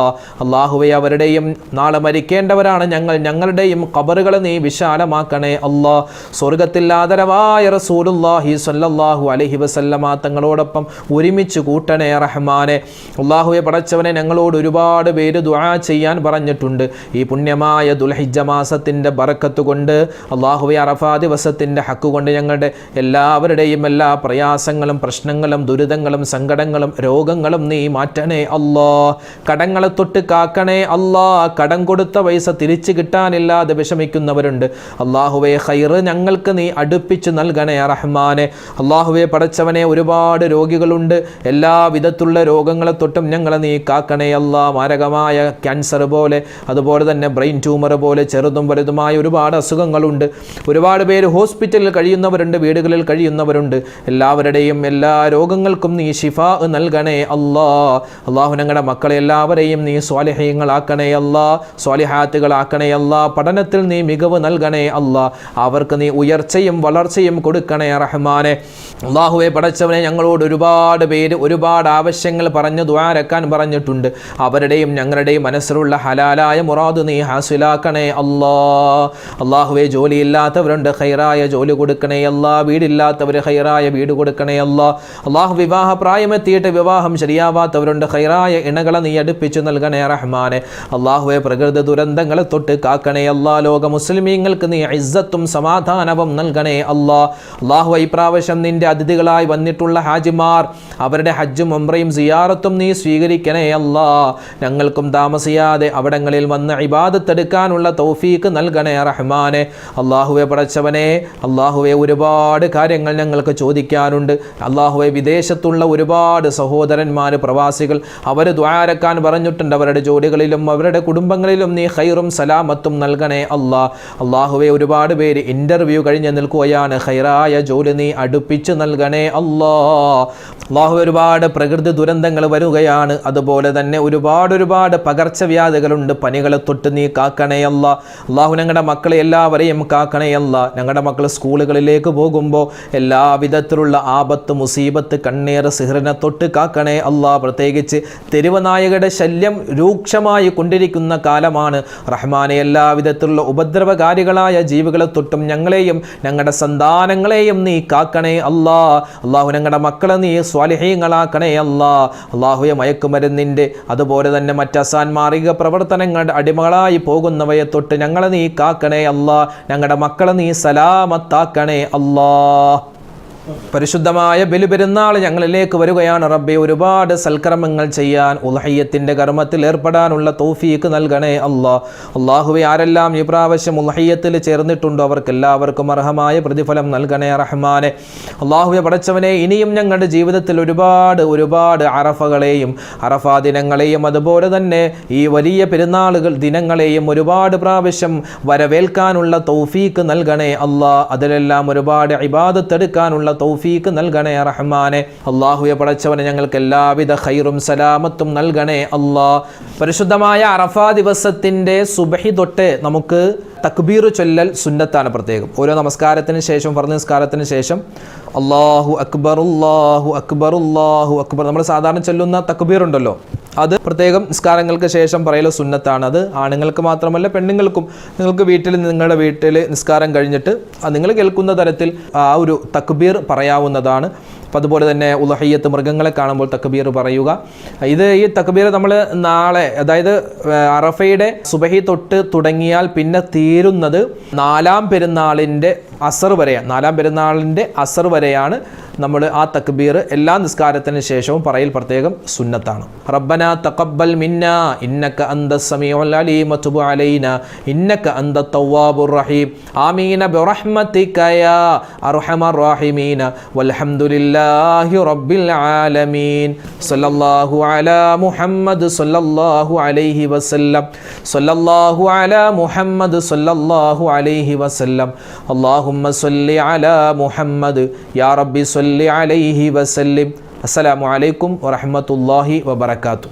അല്ലാഹുവേ, അവരുടെയും നാളെ മരിക്കേണ്ടവരാണ് ഞങ്ങൾ. ഞങ്ങളുടെയും ഖബറുകളെ നീ വിശാലമാക്കണേ അല്ലാ. സ്വർഗ്ഗത്തിൽ ആദരവായ റസൂലുള്ളാഹി സ്വല്ലല്ലാഹു അലൈഹി വസല്ലമ തങ്ങളോടൊപ്പം ഒരുമിച്ച് കൂട്ടണേ റഹ്മാനെ. അല്ലാഹുവേ, പടച്ചവനെ, ഞങ്ങളോട് ഒരുപാട് പേര് ദുആ ചെയ്യാൻ പറഞ്ഞിട്ടുണ്ട്. ഈ പുണ്യമായ ദുൽഹിജ്ജ മാസത്തിൻ്റെ ബറക്കത്ത് കൊണ്ട് അല്ലാഹുവേ, അറഫാ ദിവസത്തിൻ്റെ ഹക്ക് കൊണ്ട് ഞങ്ങളുടെ എല്ലാവരുടെയും എല്ലാ പ്രയാസങ്ങളും പ്രശ്നങ്ങളും ദുരിതങ്ങളും സങ്കടങ്ങളും രോഗങ്ങളും നീ മാറ്റണേ അല്ലാ. കടങ്ങളെ തൊട്ട് കാക്കണേ അല്ലാ. കടം കൊടുത്ത പൈസ തിരിച്ചു കിട്ടാനില്ലാതെ വിഷമിക്കുന്നവരുണ്ട്. അല്ലാഹുവേ, ഖൈറ് ഞങ്ങൾക്ക് നീ അടുപ്പിച്ച് നൽകണേ റഹ്മാനെ. അല്ലാഹുവേ, പടച്ചവനെ, ഒരുപാട് രോഗികളുണ്ട്. എല്ലാ വിധത്തിലുള്ള രോഗങ്ങളെ തൊട്ടും ഞങ്ങളെ നീ കാക്കണേ അല്ലാ. മാരകമായ ക്യാൻസർ പോലെ, അതുപോലെ തന്നെ ബ്രെയിൻ ട്യൂമർ പോലെ ചെറുതും വലുതുമായ ഒരുപാട് അസുഖങ്ങളുണ്ട്. ഒരുപാട് പേര് ഹോസ്പിറ്റലിൽ കഴിയുന്നവരുണ്ട്, വീടുകളിൽ കഴിയുന്നവരുണ്ട്. എല്ലാവരുടെയും എല്ലാ രോഗങ്ങൾക്കും നീ ശിഫാ നൽകണേ അല്ലാ. അല്ലാഹു, ഞങ്ങളുടെ മക്കളെ എല്ലാവരെയും നീ സ്വാലിഹീങ്ങളാക്കണേ അല്ലാ, സ്വാലിഹാത്തുകളാക്കണേ അല്ലാ. പഠനത്തിൽ നീ മികവ് നൽകണേ അല്ലാ. അവർക്ക് നീ ഉയർച്ചയും വളർച്ചയും കൊടുക്കണേ റഹ്മാനെ. അല്ലാഹുവേ, പടച്ചവനെ, പടച്ചവനെ ഞങ്ങളോട് ഒരുപാട് പേര് ഒരുപാട് ആവശ്യങ്ങൾ പറഞ്ഞ് ദുആരക്കാൻ പറഞ്ഞിട്ടുണ്ട്. അവരുടെയും ഞങ്ങളുടെയും മനസ്സിലുള്ള ഹലാലായ മുറാദ് നീ ഹാസിലാക്കണേ അല്ലാ. അല്ലാഹുവേ, ജോലിയില്ലാത്തവരുണ്ട്, ഖൈറായ ജോലി കൊടുക്കണേ അല്ലാ. വീടില്ലാത്തവർ ഖൈറായ വീട് കൊടുക്കണേ അല്ലാ. അല്ലാഹു, വിവാഹ പ്രായമെത്തിയിട്ട് വിവാഹം ശരിയാവാത്തവരുണ്ട്, ഖൈറായ ഇണകളെ നീ അടുപ്പിച്ചു നൽകണേ റഹ്മാനെ. അല്ലാഹുവേ, പ്രകൃതി ദുരന്തങ്ങളെ തൊട്ട് കാക്കണേ അല്ലാ. ലോക മുസ്ലിമീങ്ങൾക്ക് നീ ഇസ്സത്തും സമാധാനവും നൽകണേ അല്ലാ. അല്ലാഹുവേ, ഈ പ്രാവശ്യം നിന്റെ അതിഥികളായി വന്നിട്ടുള്ള ഹാജിമാർ അവരുടെ ഹജ്ജും ഉംറയും സിയാറത്തും നീ സ്വീകരിക്കണേ അല്ലാ. ഞങ്ങൾക്കും താമസിയാതെ അവിടങ്ങളിൽ വന്ന് ഇബാദത്ത് എടുക്കാനുള്ള തൗഫീക്ക് നൽകണേ റഹ്മാനെ. അല്ലാഹുവേ, പടച്ചവനെ, അല്ലാഹുവേ, ഒരുപാട് കാര്യങ്ങൾ ഞങ്ങൾക്ക് ചോദിക്കാനുണ്ട്. അല്ലാഹുവേ, വിദേശത്തുള്ള ഒരുപാട് സഹോദരന്മാർ പ്രവാസികൾ അവർ ദുആരക്കാൻ പറഞ്ഞിട്ടുണ്ട്. അവരുടെ ജോലികളിലും അവരുടെ കുടുംബങ്ങളിലും നീ ഖൈറും സലാമത്തും നൽകണേ അല്ലാ. അല്ലാഹുവേ, ഒരുപാട് പേര് ഇന്റർവ്യൂ കഴിഞ്ഞ് നിൽക്കുകയാണ്. ഖൈറായ ജോലി നീ അടുപ്പിച്ച് നൽകണേ അല്ലാ. അല്ലാഹുവേ, ഒരുപാട് പ്രകൃതി ദുരന്തങ്ങൾ വരികയാണ്. അതുപോലെ തന്നെ ഒരുപാട് പകർച്ചവ്യാധികളുണ്ട്. പനികളെ തൊട്ട് നീ കാക്കണേ അല്ലാ. അല്ലാഹു, ഞങ്ങളുടെ മക്കളെ എല്ലാവരെയും കാക്കണേ അല്ലാ. ഞങ്ങളുടെ മക്കൾ സ്കൂളുകളിലേക്ക് പോകുമ്പോൾ എല്ലാവിധത്തിലുള്ള ആപത്ത്, മുസീബത്ത്, കണ്ണീർ, സിഹറിനെ തൊട്ട് കാക്കണേ അല്ലാ. പ്രത്യേകിച്ച് തെരുവ് നായകയുടെ ശല്യം രൂക്ഷമായി കൊണ്ടിരിക്കുന്ന കാലമാണ് റഹ്മാനെ. എല്ലാവിധത്തിലുള്ള ഉപദ്രവകാരികളായ ജീവികളെ തൊട്ടും ഞങ്ങളെയും ഞങ്ങളുടെ സന്താനങ്ങളെയും നീ കാക്കണേ അല്ലാ. അല്ലാഹു, ഞങ്ങളുടെ മക്കളെ നീ സ്വാലിഹീങ്ങളാക്കണേ അല്ലാ. അല്ലാഹുവേ, മയക്കുമരുന്നിൻ്റെ അതുപോലെ തന്നെ മറ്റ് അസാൻമാർഗിക പ്രവർത്തനങ്ങളുടെ അടിമകളായി പോകുന്നവയെ തൊട്ട് ഞങ്ങളെ നീ കാക്കണേ അല്ലാ. ഞങ്ങളുടെ മക്കളെ നീ സലാമത്താക്കണേ അല്ലാ. പരിശുദ്ധമായ ബലിപെരുന്നാൾ ഞങ്ങളിലേക്ക് വരികയാണ് റബ്ബേ. ഒരുപാട് സൽക്കർമ്മങ്ങൾ ചെയ്യാൻ, ഉൽഹിയ്യത്തിൻ്റെ കർമ്മത്തിൽ ഏർപ്പെടാനുള്ള തൗഫീക്ക് നൽകണേ അല്ലാ. അല്ലാഹുവേ, ആരെല്ലാം ഈ പ്രാവശ്യം ഉൽഹിയ്യത്തിൽ ചേർന്നിട്ടുണ്ടോ അവർക്കെല്ലാവർക്കും അർഹമായ പ്രതിഫലം നൽകണേ റഹ്മാനെ. അല്ലാഹുവേ, പടച്ചവനെ, ഇനിയും ഞങ്ങളുടെ ജീവിതത്തിൽ ഒരുപാട് അറഫകളെയും അറഫാ ദിനങ്ങളെയും അതുപോലെ തന്നെ ഈ വലിയ പെരുന്നാളുകൾ ദിനങ്ങളെയും ഒരുപാട് പ്രാവശ്യം വരവേൽക്കാനുള്ള തൗഫീക്ക് നൽകണേ അല്ലാ. അതിലെല്ലാം ഒരുപാട് ഇബാദത്ത് എടുക്കാനുള്ള തൗഫീക്ക് നൽകണേ റഹ്മാനെ. അല്ലാഹുവേ, പടച്ചവനെ, ഞങ്ങൾക്ക് എല്ലാവിധ ഖൈറും സലാമത്തും നൽകണേ അല്ലാ. പരിശുദ്ധമായ അറഫാ ദിവസത്തിൻ്റെ സുബഹി തൊട്ട് നമുക്ക് തക്ബീർ ചൊല്ലൽ സുന്നത്താണ്. പ്രത്യേകം ഓരോ നമസ്കാരത്തിന് ശേഷം, ഫർദ് നിസ്കാരത്തിന് ശേഷം അല്ലാഹു അക്ബർ അല്ലാഹു അക്ബർ അല്ലാഹു അക്ബർ നമ്മൾ സാധാരണ ചൊല്ലുന്ന തക്ബീർ ഉണ്ടല്ലോ, അത് പ്രത്യേകം നിസ്കാരങ്ങൾക്ക് ശേഷം പറയൽ സുന്നത്താണ്. അത് ആണുങ്ങൾക്ക് മാത്രമല്ല പെണ്ണുങ്ങൾക്കും. നിങ്ങൾക്ക് നിങ്ങളുടെ വീട്ടിൽ നിസ്കാരം കഴിഞ്ഞിട്ട് നിങ്ങൾ കേൾക്കുന്ന തരത്തിൽ ആ ഒരു തക്ബീർ പറയാവുന്നതാണ്. അപ്പോൾ അതുപോലെ തന്നെ ഉൽഹിയ്യത്ത് മൃഗങ്ങളെ കാണുമ്പോൾ തക്ബീർ പറയുക. ഈ തക്ബീർ നമ്മൾ നാളെ, അതായത് അറഫയുടെ സുബഹി തൊട്ട് തുടങ്ങിയാൽ പിന്നെ തീരുന്നത് നാലാം പെരുന്നാളിൻ്റെ അസർ വരെയാണ് നമ്മൾ ആ തക്ബീർ എല്ലാ നിസ്കാരത്തിന് ശേഷവും പറയൽ പ്രത്യേകം സുന്നത്താണ്. റബ്ബന തഖബ്ബൽ മിന്നാ ഇന്നക അന്തസ് സമീഉൽ അലീം വതുബ് അലൈനാ ഇന്നക അന്തത് തവ്വാബുർ റഹീം ആമീൻ ബിറഹ്മതിക യാ അർഹമർ റഹീമീൻ വൽഹംദുലില്ലാഹി റബ്ബിൽ ആലമീൻ. സല്ലല്ലാഹു അലാ മുഹമ്മദ് സല്ലല്ലാഹു അലൈഹി വസല്ലം. സല്ലല്ലാഹു അലാ മുഹമ്മദ് സല്ലല്ലാഹു അലൈഹി വസല്ലം. അല്ലാഹുമ്മ സല്ലി അലാ മുഹമ്മദ് യാ റബ്ബി സല്ലി അലൈഹി വസല്ലിം. അസ്സലാമു അലൈക്കും വറഹ്മത്തുള്ളാഹി വബറകാതുഹു.